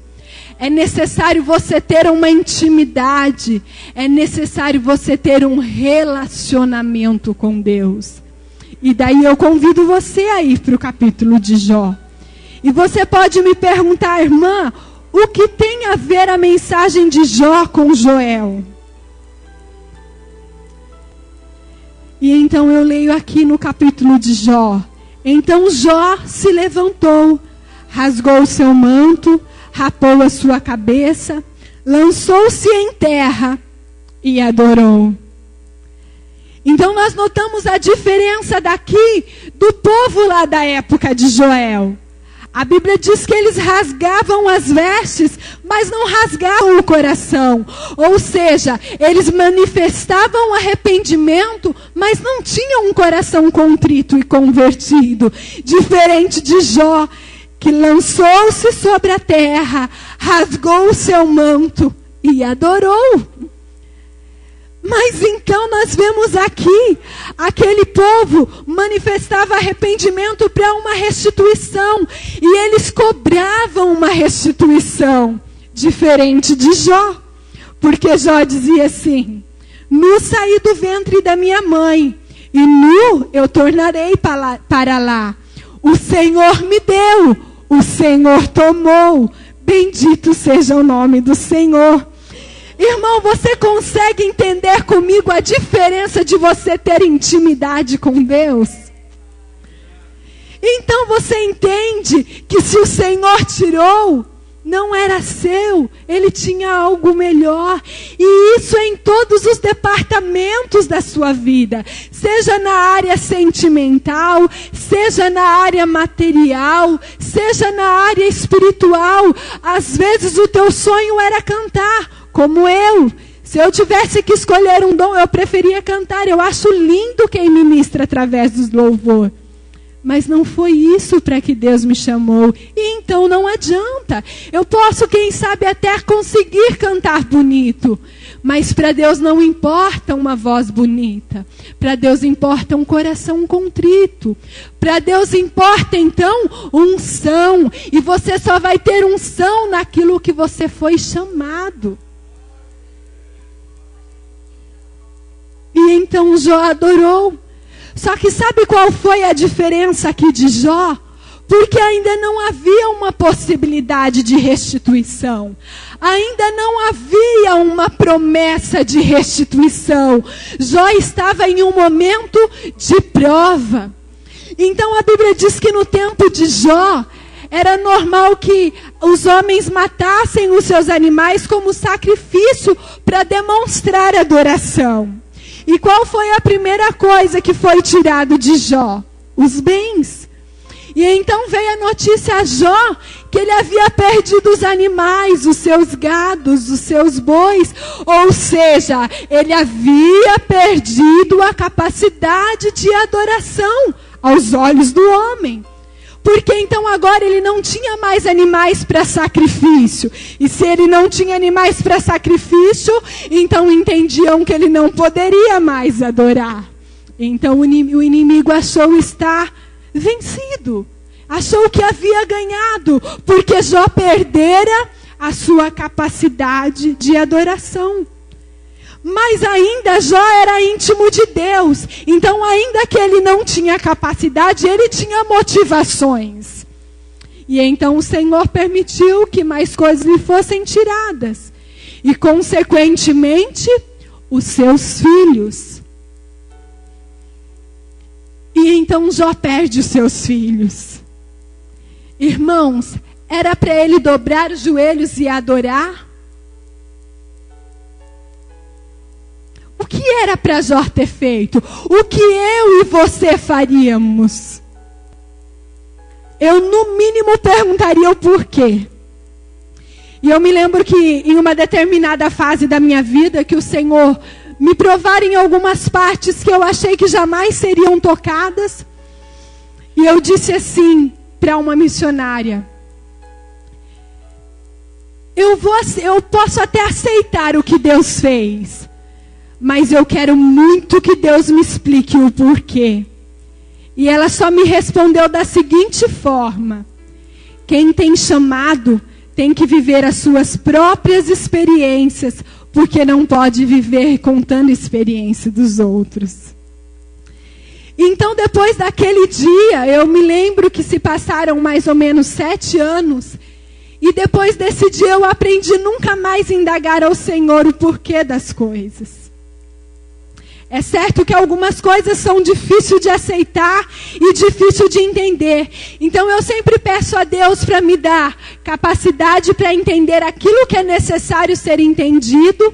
é necessário você ter uma intimidade, é necessário você ter um relacionamento com Deus. E daí eu convido você a ir para o capítulo de Jó. E você pode me perguntar: irmã, o que tem a ver a mensagem de Jó com Joel? E então eu leio aqui no capítulo de Jó. Então Jó se levantou, rasgou o seu manto, rapou a sua cabeça, lançou-se em terra e adorou. Então nós notamos a diferença daqui do povo lá da época de Joel. A Bíblia diz que eles rasgavam as vestes, mas não rasgavam o coração. Ou seja, eles manifestavam arrependimento, mas não tinham um coração contrito e convertido. Diferente de Jó, que lançou-se sobre a terra, rasgou o seu manto e adorou. Mas então nós vemos aqui, aquele povo manifestava arrependimento para uma restituição, e eles cobravam uma restituição, diferente de Jó, porque Jó dizia assim: nu saí do ventre da minha mãe, e nu eu tornarei para lá. O Senhor me deu, o Senhor tomou, bendito seja o nome do Senhor. Irmão, você consegue entender comigo a diferença de você ter intimidade com Deus? Então você entende que se o Senhor tirou, não era seu, Ele tinha algo melhor. E isso é em todos os departamentos da sua vida. Seja na área sentimental, seja na área material, seja na área espiritual. Às vezes o teu sonho era cantar, como eu. Se eu tivesse que escolher um dom, eu preferia cantar. Eu acho lindo quem ministra através do louvor. Mas não foi isso para que Deus me chamou. E então não adianta. Eu posso, quem sabe, até conseguir cantar bonito. Mas para Deus não importa uma voz bonita. Para Deus importa um coração contrito. Para Deus importa, então, unção. E você só vai ter unção naquilo que você foi chamado. E então Jó adorou. Só que sabe qual foi a diferença aqui de Jó? Porque ainda não havia uma possibilidade de restituição. Ainda não havia uma promessa de restituição. Jó estava em um momento de prova. Então a Bíblia diz que no tempo de Jó, era normal que os homens matassem os seus animais como sacrifício para demonstrar adoração. E qual foi a primeira coisa que foi tirado de Jó? Os bens. E então veio a notícia a Jó que ele havia perdido os animais, os seus gados, os seus bois. Ou seja, ele havia perdido a capacidade de adoração aos olhos do homem. Porque então agora ele não tinha mais animais para sacrifício. E se ele não tinha animais para sacrifício, então entendiam que ele não poderia mais adorar. Então o inimigo achou estar vencido. Achou que havia ganhado. Porque Jó perdera a sua capacidade de adoração. Mas ainda Jó era íntimo de Deus. Então ainda que ele não tinha capacidade, ele tinha motivações. E então o Senhor permitiu que mais coisas lhe fossem tiradas. E consequentemente, os seus filhos. E então Jó perde os seus filhos. Irmãos, era para ele dobrar os joelhos e adorar? O que era para Jó ter feito? O que eu e você faríamos? Eu, no mínimo, perguntaria o porquê. E eu me lembro que em uma determinada fase da minha vida, que o Senhor me provara em algumas partes que eu achei que jamais seriam tocadas. E eu disse assim para uma missionária: eu posso até aceitar o que Deus fez, mas eu quero muito que Deus me explique o porquê. E ela só me respondeu da seguinte forma: quem tem chamado tem que viver as suas próprias experiências, porque não pode viver contando a experiência dos outros. Então, depois daquele dia, eu me lembro que se passaram mais ou menos 7 anos, e depois desse dia eu aprendi nunca mais indagar ao Senhor o porquê das coisas. É certo que algumas coisas são difíceis de aceitar e difíceis de entender. Então eu sempre peço a Deus para me dar capacidade para entender aquilo que é necessário ser entendido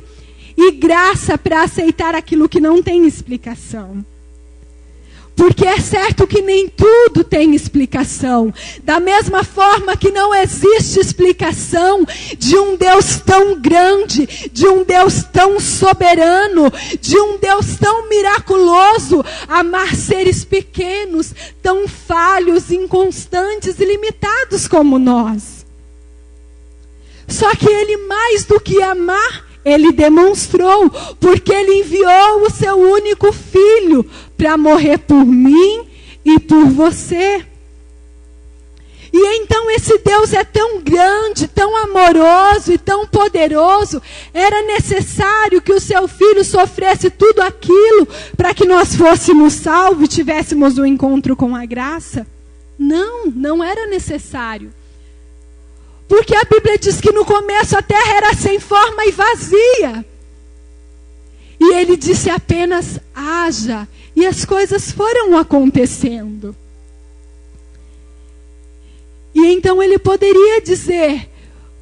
e graça para aceitar aquilo que não tem explicação. Porque é certo que nem tudo tem explicação. Da mesma forma que não existe explicação de um Deus tão grande, de um Deus tão soberano, de um Deus tão miraculoso, amar seres pequenos, tão falhos, inconstantes e limitados como nós. Só que Ele, mais do que amar, Ele demonstrou, porque Ele enviou o seu único filho para morrer por mim e por você. E então esse Deus é tão grande, tão amoroso e tão poderoso, era necessário que o seu filho sofresse tudo aquilo para que nós fôssemos salvos e tivéssemos um encontro com a graça? Não, não era necessário. Porque a Bíblia diz que no começo a terra era sem forma e vazia. E Ele disse apenas, haja. E as coisas foram acontecendo. E então Ele poderia dizer,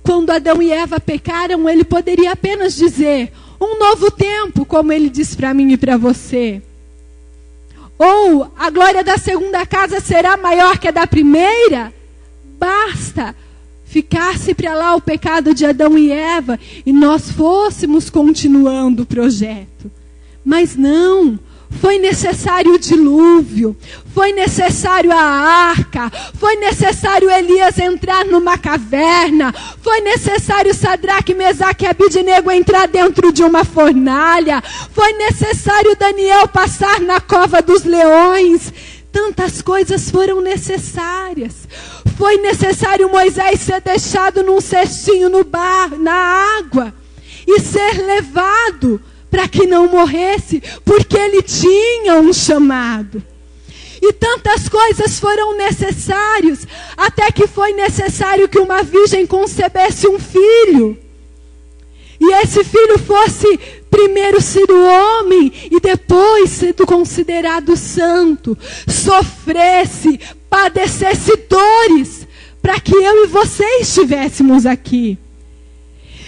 quando Adão e Eva pecaram, Ele poderia apenas dizer, um novo tempo, como Ele disse para mim e para você. Ou, a glória da segunda casa será maior que a da primeira. Basta ficasse para lá o pecado de Adão e Eva e nós fôssemos continuando o projeto. Mas não, foi necessário o dilúvio, foi necessário a arca, foi necessário Elias entrar numa caverna, foi necessário Sadraque, Mesaque e Abidnego entrar dentro de uma fornalha, foi necessário Daniel passar na cova dos leões. Tantas coisas foram necessárias. Foi necessário Moisés ser deixado num cestinho na água e ser levado para que não morresse, porque ele tinha um chamado. E tantas coisas foram necessárias, até que foi necessário que uma virgem concebesse um filho. E esse filho fosse primeiro sido homem e depois sido considerado santo, sofresse, padecesse dores, para que eu e você estivéssemos aqui.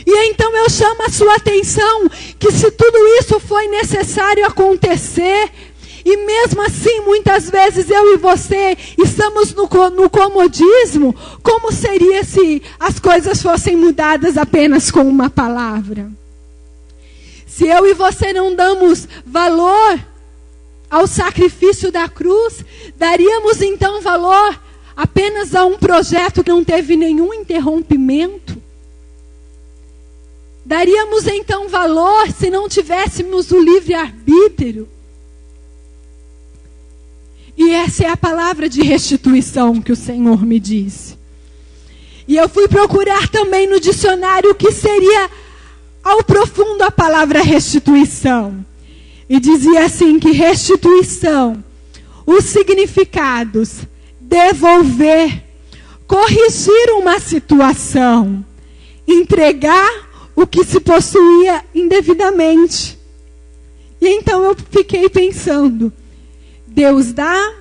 E então eu chamo a sua atenção que se tudo isso foi necessário acontecer, e mesmo assim muitas vezes eu e você estamos no comodismo, como seria se as coisas fossem mudadas apenas com uma palavra? Se eu e você não damos valor ao sacrifício da cruz, daríamos então valor apenas a um projeto que não teve nenhum interrompimento? Daríamos então valor se não tivéssemos o livre-arbítrio? E essa é a palavra de restituição que o Senhor me disse. E eu fui procurar também no dicionário o que seria ao profundo a palavra restituição. E dizia assim que restituição, os significados, devolver, corrigir uma situação, entregar o que se possuía indevidamente. E então eu fiquei pensando, Deus dá,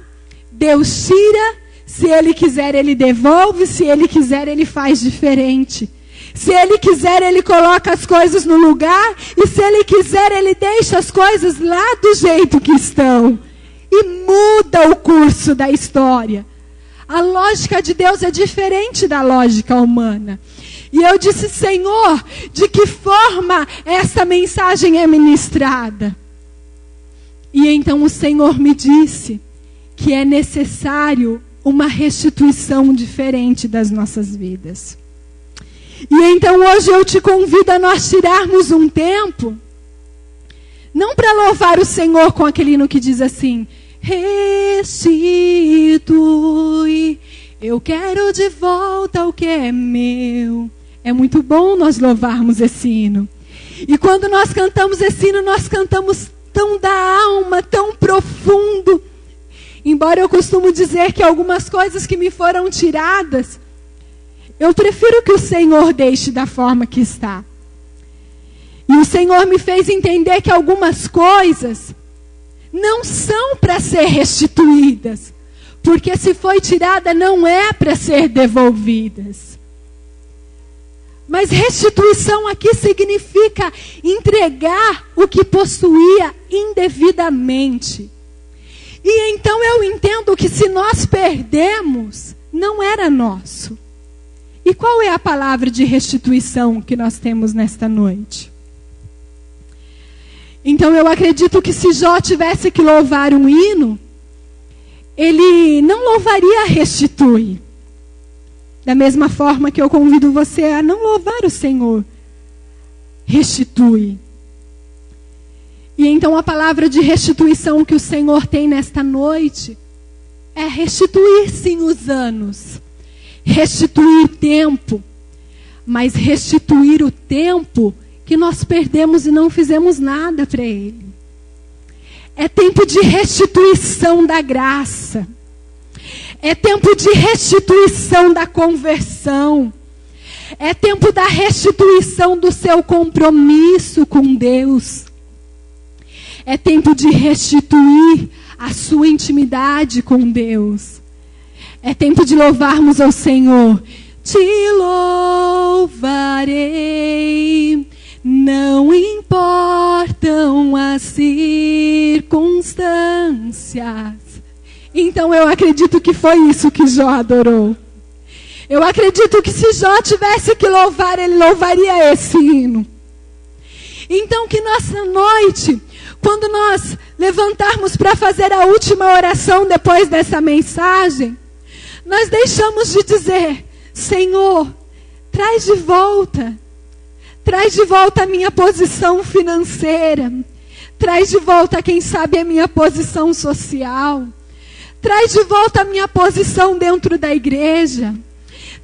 Deus tira, se Ele quiser Ele devolve, se Ele quiser Ele faz diferente. Se Ele quiser Ele coloca as coisas no lugar, e se Ele quiser Ele deixa as coisas lá do jeito que estão. E muda o curso da história. A lógica de Deus é diferente da lógica humana. E eu disse, Senhor, de que forma essa mensagem é ministrada? E então o Senhor me disse que é necessário uma restituição diferente das nossas vidas. E então hoje eu te convido a nós tirarmos um tempo, não para louvar o Senhor com aquele hino que diz assim, restitui, eu quero de volta o que é meu. É muito bom nós louvarmos esse hino. E quando nós cantamos esse hino, nós cantamos tão da alma, tão profundo. Embora eu costumo dizer que algumas coisas que me foram tiradas, eu prefiro que o Senhor deixe da forma que está. E o Senhor me fez entender que algumas coisas não são para ser restituídas. Porque se foi tirada, não é para ser devolvidas. Mas restituição aqui significa entregar o que possuía indevidamente. E então eu entendo que se nós perdemos, não era nosso. E qual é a palavra de restituição que nós temos nesta noite? Então eu acredito que se Jó tivesse que louvar um hino, ele não louvaria restitui. Da mesma forma que eu convido você a não louvar o Senhor, restitui. E então a palavra de restituição que o Senhor tem nesta noite é restituir sim os anos, restituir tempo, mas restituir o tempo que nós perdemos e não fizemos nada para Ele. É tempo de restituição da graça. É tempo de restituição da conversão. É tempo da restituição do seu compromisso com Deus. É tempo de restituir a sua intimidade com Deus. É tempo de louvarmos ao Senhor. Te louvarei, não importam as circunstâncias. Então eu acredito que foi isso que Jó adorou. Eu acredito que se Jó tivesse que louvar, ele louvaria esse hino. Então que nessa noite, quando nós levantarmos para fazer a última oração depois dessa mensagem, nós deixamos de dizer: Senhor, traz de volta a minha posição financeira, traz de volta, quem sabe, a minha posição social, traz de volta a minha posição dentro da igreja,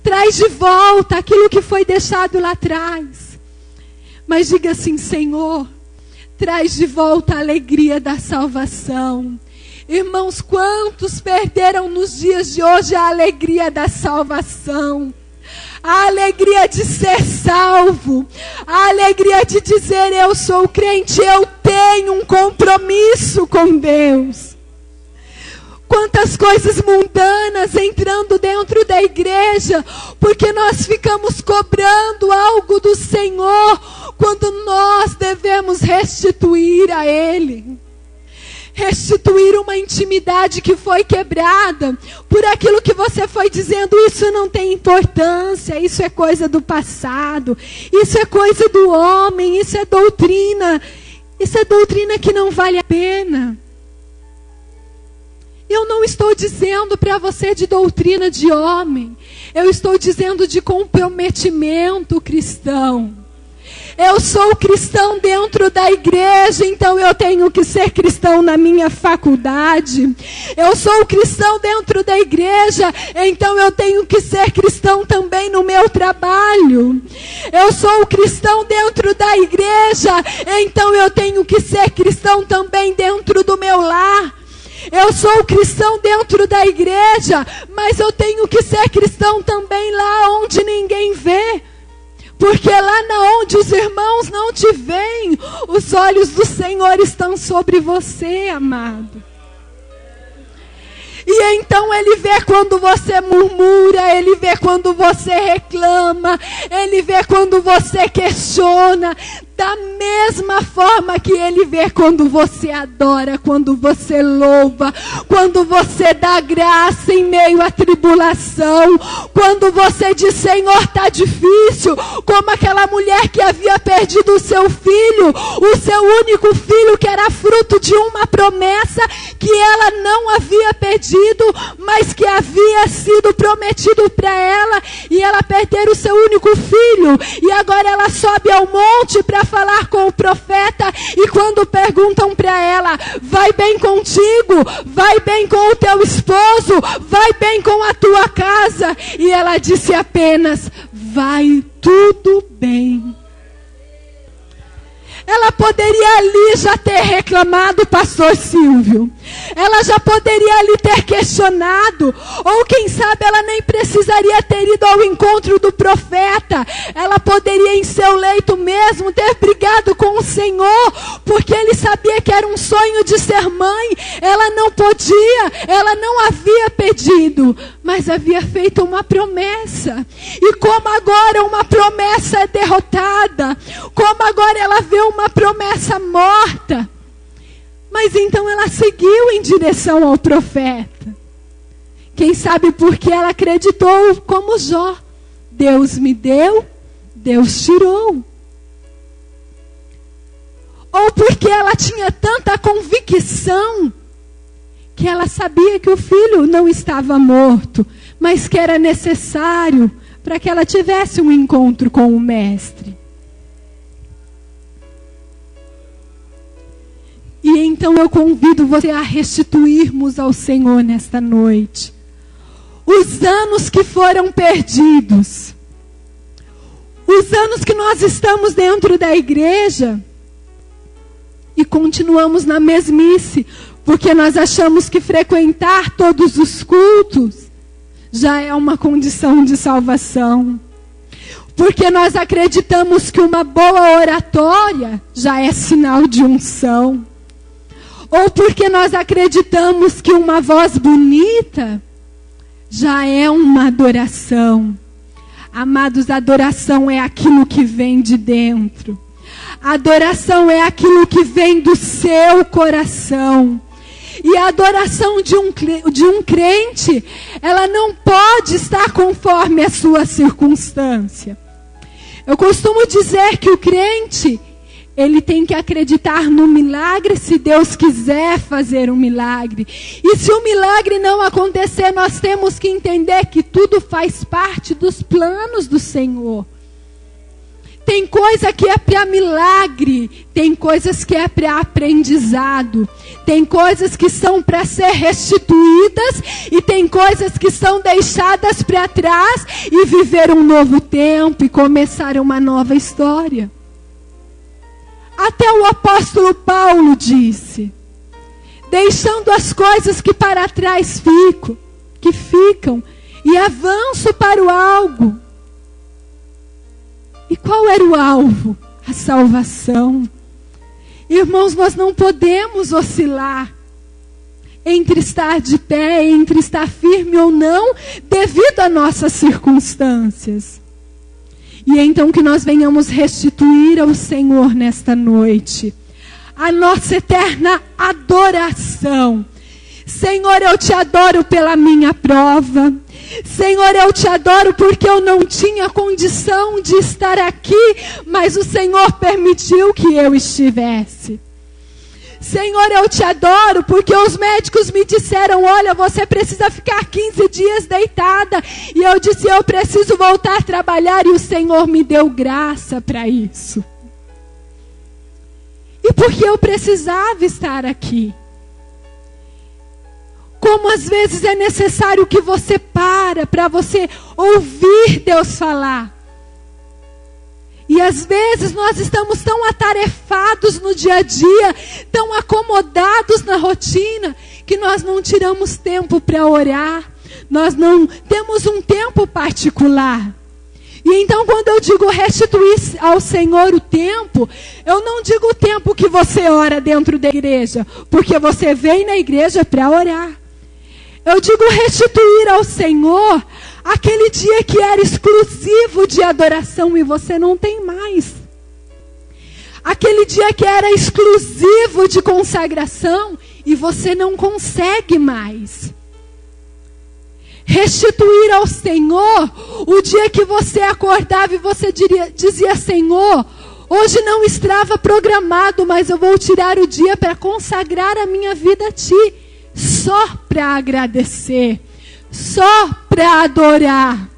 traz de volta aquilo que foi deixado lá atrás. Mas diga assim: Senhor, traz de volta a alegria da salvação. Irmãos, quantos perderam nos dias de hoje a alegria da salvação? A alegria de ser salvo, a alegria de dizer: eu sou crente, eu tenho um compromisso com Deus. Quantas coisas mundanas entrando dentro da igreja, porque nós ficamos cobrando algo do Senhor, quando nós devemos restituir a Ele. Restituir uma intimidade que foi quebrada por aquilo que você foi dizendo: isso não tem importância, isso é coisa do passado, isso é coisa do homem, isso é doutrina que não vale a pena. Eu não estou dizendo para você de doutrina de homem, eu estou dizendo de comprometimento cristão. Eu sou cristão dentro da igreja, então eu tenho que ser cristão na minha faculdade. Eu sou cristão dentro da igreja, então eu tenho que ser cristão também no meu trabalho. Eu sou cristão dentro da igreja, então eu tenho que ser cristão também dentro do meu lar. Eu sou cristão dentro da igreja, mas eu tenho que ser cristão também lá onde ninguém vê. Porque lá onde os irmãos não te veem, os olhos do Senhor estão sobre você, amado. E então Ele vê quando você murmura, Ele vê quando você reclama, Ele vê quando você questiona. Da mesma forma que Ele vê quando você adora, quando você louva, quando você dá graça em meio à tribulação, quando você diz: Senhor, está difícil, como aquela mulher que havia perdido o seu filho, o seu único filho, que era fruto de uma promessa que ela não havia pedido, mas que havia sido prometido para ela, e ela perdeu o seu único filho, e agora ela sobe ao monte para falar com o profeta, e quando perguntam para ela: vai bem contigo? Vai bem com o teu esposo? Vai bem com a tua casa? E ela disse apenas: vai tudo bem. Ela poderia ali já ter reclamado, pastor Silvio. Ela já poderia ali ter questionado. Ou quem sabe ela nem precisaria ter ido ao encontro do profeta. Ela poderia em seu leito mesmo ter brigado com o Senhor. Porque ele sabia que era um sonho de ser mãe. Ela não podia, ela não havia pedido, mas havia feito uma promessa. E como agora uma promessa é derrotada, como agora ela vê uma promessa morta, mas Mas então ela seguiu em direção ao profeta. Quem sabe porque ela acreditou como Jó. Deus me deu, Deus tirou. Ou porque ela tinha tanta convicção que ela sabia que o filho não estava morto, mas que era necessário para que ela tivesse um encontro com o mestre. E então eu convido você a restituirmos ao Senhor nesta noite os anos que foram perdidos, os anos que nós estamos dentro da igreja e continuamos na mesmice, porque nós achamos que frequentar todos os cultos já é uma condição de salvação. Porque nós acreditamos que uma boa oratória já é sinal de unção. Ou porque nós acreditamos que uma voz bonita já é uma adoração. Amados, adoração é aquilo que vem de dentro. Adoração é aquilo que vem do seu coração. E a adoração de um crente, ela não pode estar conforme a sua circunstância. Eu costumo dizer que o crente, ele tem que acreditar no milagre se Deus quiser fazer um milagre. E se o milagre não acontecer, nós temos que entender que tudo faz parte dos planos do Senhor. Tem coisa que é para milagre, tem coisas que é para aprendizado, tem coisas que são para ser restituídas e tem coisas que são deixadas para trás e viver um novo tempo e começar uma nova história. Até o apóstolo Paulo disse: deixando as coisas que para trás ficam e avanço para o algo. E qual era o alvo? A salvação. Irmãos, nós não podemos oscilar entre estar de pé, entre estar firme ou não, devido a nossas circunstâncias. E é então que nós venhamos restituir ao Senhor nesta noite a nossa eterna adoração. Senhor, eu te adoro pela minha prova. Senhor, eu te adoro porque eu não tinha condição de estar aqui, mas o Senhor permitiu que eu estivesse. Senhor, eu te adoro porque os médicos me disseram: olha, você precisa ficar 15 dias deitada. E eu disse: eu preciso voltar a trabalhar, e o Senhor me deu graça para isso. E porque eu precisava estar aqui. Como às vezes é necessário que você para você ouvir Deus falar. E às vezes nós estamos tão atarefados no dia a dia, tão acomodados na rotina, que nós não tiramos tempo para orar. Nós não temos um tempo particular. E então quando eu digo restituir ao Senhor o tempo, eu não digo o tempo que você ora dentro da igreja, porque você vem na igreja para orar. Eu digo restituir ao Senhor aquele dia que era exclusivo de adoração e você não tem mais. Aquele dia que era exclusivo de consagração e você não consegue mais. Restituir ao Senhor o dia que você acordava e você dizia: Senhor, hoje não estava programado, mas eu vou tirar o dia para consagrar a minha vida a Ti. Só para agradecer, só para adorar.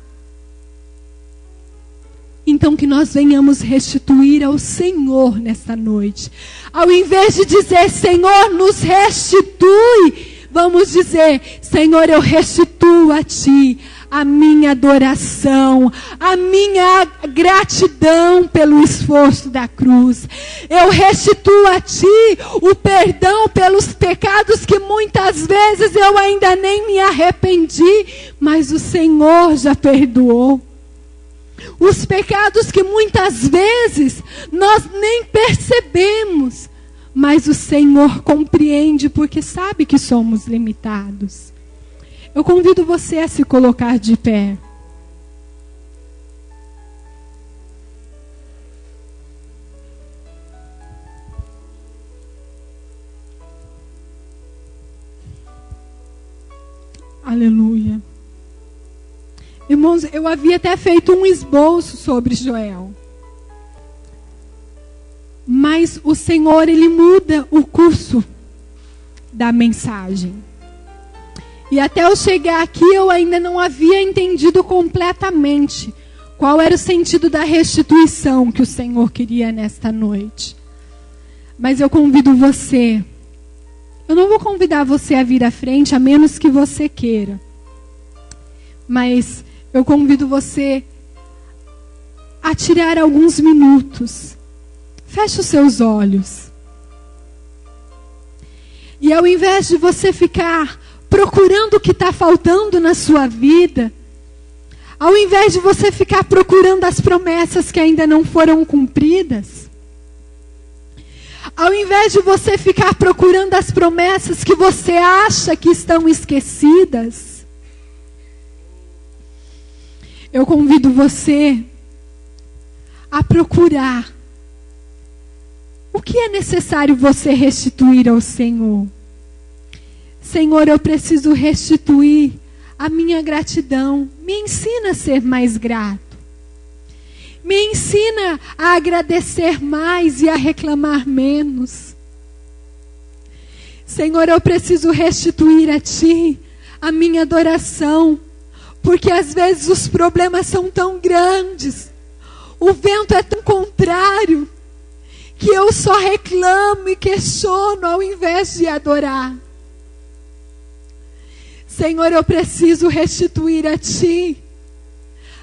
Então que nós venhamos restituir ao Senhor nesta noite. Ao invés de dizer: Senhor, nos restitui, vamos dizer: Senhor, eu restituo a Ti a minha adoração, a minha gratidão pelo esforço da cruz. Eu restituo a Ti o perdão pelos pecados que muitas vezes eu ainda nem me arrependi, mas o Senhor já perdoou. Os pecados que muitas vezes nós nem percebemos, mas o Senhor compreende porque sabe que somos limitados. Eu convido você a se colocar de pé. Aleluia. Irmãos, eu havia até feito um esboço sobre Joel. Mas o Senhor, Ele muda o curso da mensagem. E até eu chegar aqui, eu ainda não havia entendido completamente qual era o sentido da restituição que o Senhor queria nesta noite. Mas eu convido você. Eu não vou convidar você a vir à frente, a menos que você queira. Mas eu convido você a tirar alguns minutos. Feche os seus olhos. E ao invés de você ficar procurando o que está faltando na sua vida, ao invés de você ficar procurando as promessas que ainda não foram cumpridas, ao invés de você ficar procurando as promessas que você acha que estão esquecidas, eu convido você a procurar o que é necessário você restituir ao Senhor. Senhor, eu preciso restituir a minha gratidão. Me ensina a ser mais grato. Me ensina a agradecer mais e a reclamar menos. Senhor, eu preciso restituir a Ti a minha adoração, porque às vezes os problemas são tão grandes, o vento é tão contrário, que eu só reclamo e questiono ao invés de adorar. Senhor, eu preciso restituir a Ti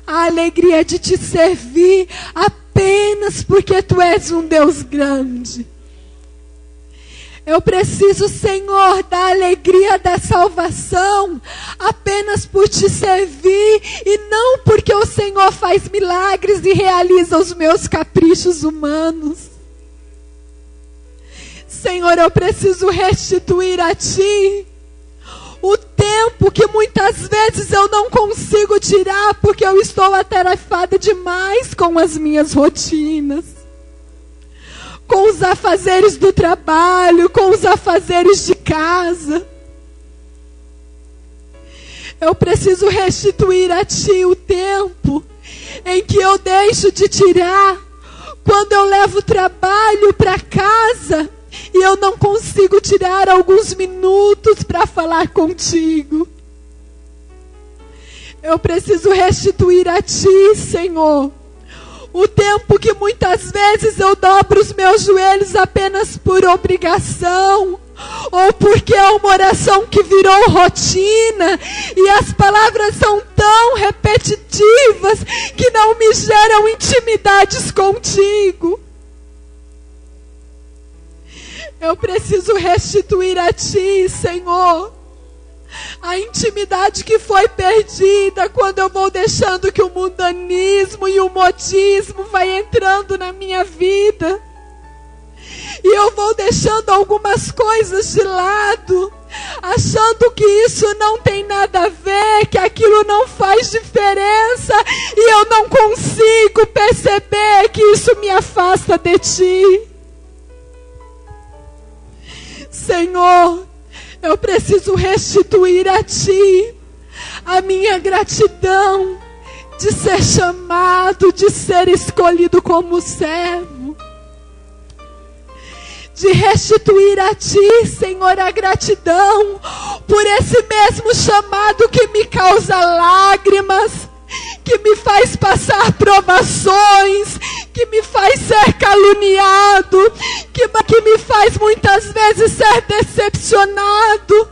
a alegria de Te servir apenas porque Tu és um Deus grande. Eu preciso, Senhor, da alegria da salvação apenas por Te servir e não porque o Senhor faz milagres e realiza os meus caprichos humanos. Senhor, eu preciso restituir a Ti o tempo que muitas vezes eu não consigo tirar porque eu estou atarefada demais com as minhas rotinas, com os afazeres do trabalho, com os afazeres de casa. Eu preciso restituir a Ti o tempo em que eu deixo de tirar quando eu levo o trabalho para casa e eu não consigo tirar alguns minutos para falar contigo. Eu preciso restituir a Ti, Senhor, o tempo que muitas vezes eu dobro os meus joelhos apenas por obrigação, ou porque é uma oração que virou rotina, e as palavras são tão repetitivas que não me geram intimidades contigo. Eu preciso restituir a Ti, Senhor, a intimidade que foi perdida quando eu vou deixando que o mundanismo e o modismo vai entrando na minha vida. E eu vou deixando algumas coisas de lado, achando que isso não tem nada a ver, que aquilo não faz diferença, e eu não consigo perceber que isso me afasta de Ti. Senhor, eu preciso restituir a Ti a minha gratidão de ser chamado, de ser escolhido como servo. De restituir a Ti, Senhor, a gratidão por esse mesmo chamado que me causa lágrimas, que me faz passar provações, que me faz ser caluniado, que me faz muitas vezes ser decepcionado,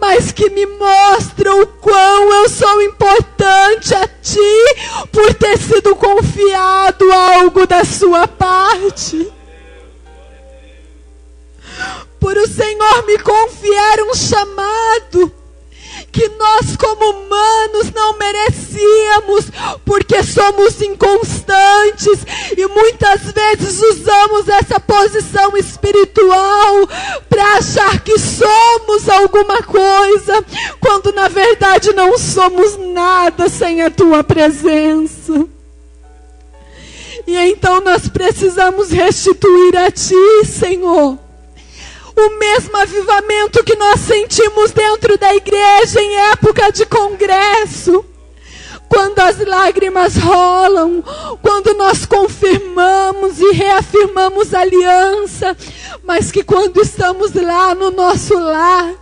mas que me mostra o quão eu sou importante a Ti por ter sido confiado algo da Sua parte. Por o Senhor me confiar um chamado que nós como humanos não merecíamos, porque somos inconstantes e muitas vezes usamos essa posição espiritual para achar que somos alguma coisa, quando na verdade não somos nada sem a Tua presença. E então nós precisamos restituir a Ti, Senhor, o mesmo avivamento que nós sentimos dentro da igreja em época de congresso. Quando as lágrimas rolam, quando nós confirmamos e reafirmamos a aliança, mas que quando estamos lá no nosso lar,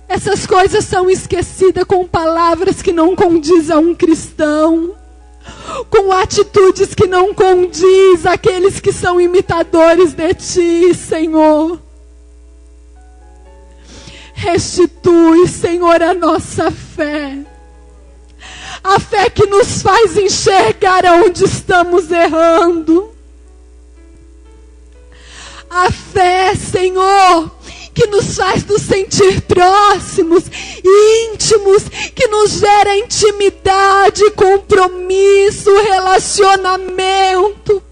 essas coisas são esquecidas com palavras que não condizem a um cristão, com atitudes que não condizem àqueles que são imitadores de Ti, Senhor. Restitui, Senhor, a nossa fé. A fé que nos faz enxergar aonde estamos errando. A fé, Senhor, que nos faz nos sentir próximos, íntimos, que nos gera intimidade, compromisso, relacionamento.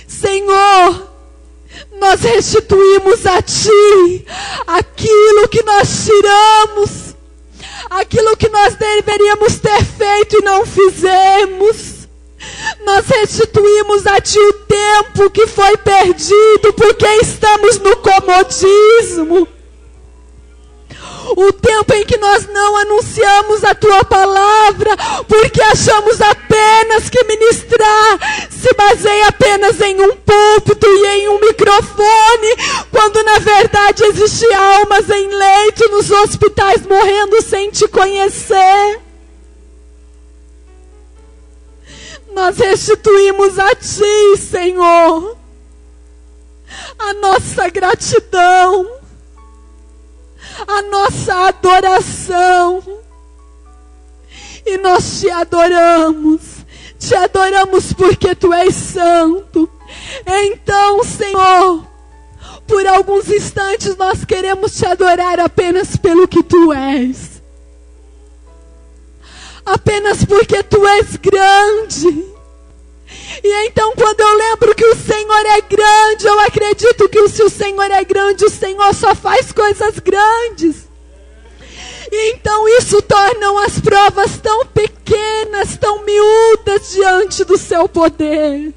Senhor, nós restituímos a Ti aquilo que nós tiramos, aquilo que nós deveríamos ter feito e não fizemos. Nós restituímos a Ti o tempo que foi perdido, porque estamos no comodismo. O tempo em que nós não anunciamos a Tua palavra, porque achamos apenas que ministrar se baseia apenas em um púlpito e em um microfone, quando na verdade existem almas em leito nos hospitais morrendo sem Te conhecer. Nós restituímos a Ti, Senhor, a nossa gratidão, a nossa adoração. E nós Te adoramos porque Tu és santo. Então, Senhor, por alguns instantes nós queremos Te adorar apenas pelo que Tu és. Apenas porque Tu és grande. E então quando eu lembro que o Senhor é grande, eu acredito que se o Senhor é grande, o Senhor só faz coisas grandes. E então isso torna as provas tão pequenas, tão miúdas diante do Seu poder.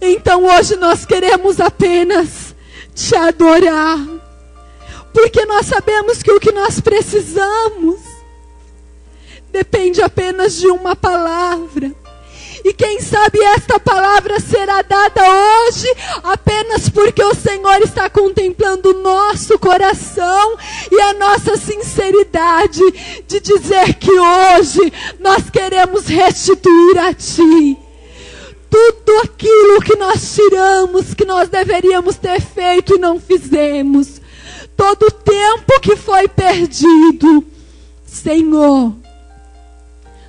Então hoje nós queremos apenas Te adorar, porque nós sabemos que o que nós precisamos depende apenas de uma palavra. E quem sabe esta palavra será dada hoje apenas porque o Senhor está contemplando o nosso coração e a nossa sinceridade de dizer que hoje nós queremos restituir a Ti tudo aquilo que nós tiramos, que nós deveríamos ter feito e não fizemos. Todo o tempo que foi perdido, Senhor,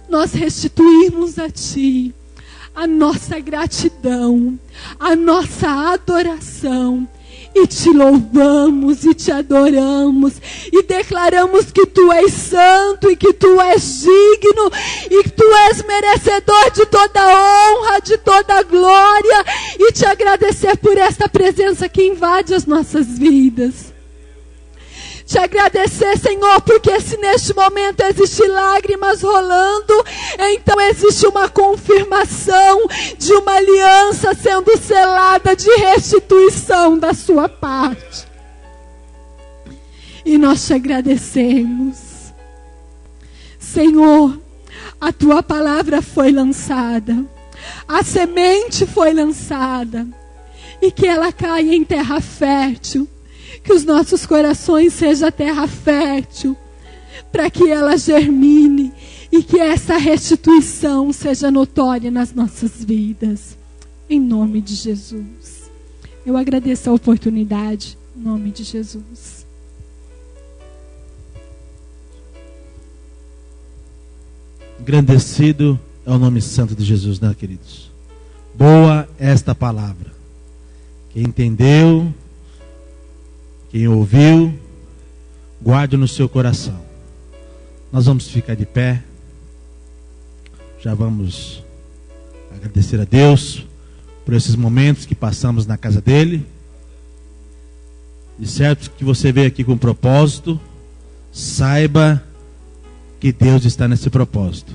nós restituímos a Ti a nossa gratidão, a nossa adoração, e Te louvamos e Te adoramos, e declaramos que Tu és santo, e que Tu és digno, e que Tu és merecedor de toda honra, de toda glória, e Te agradecer por esta presença que invade as nossas vidas. Te agradecer, Senhor, porque se neste momento existem lágrimas rolando, então existe uma confirmação de uma aliança sendo selada de restituição da Sua parte. E nós Te agradecemos. Senhor, a Tua palavra foi lançada, a semente foi lançada, e que ela caia em terra fértil. Que os nossos corações sejam terra fértil, para que ela germine e que essa restituição seja notória nas nossas vidas. Em nome de Jesus. Eu agradeço a oportunidade, em nome de Jesus.
Engrandecido é o nome santo de Jesus, né, queridos? Boa esta palavra. Quem entendeu, quem ouviu, guarde no seu coração. Nós vamos ficar de pé. Já vamos agradecer a Deus por esses momentos que passamos na casa dele. De certo que você veio aqui com propósito, saiba que Deus está nesse propósito.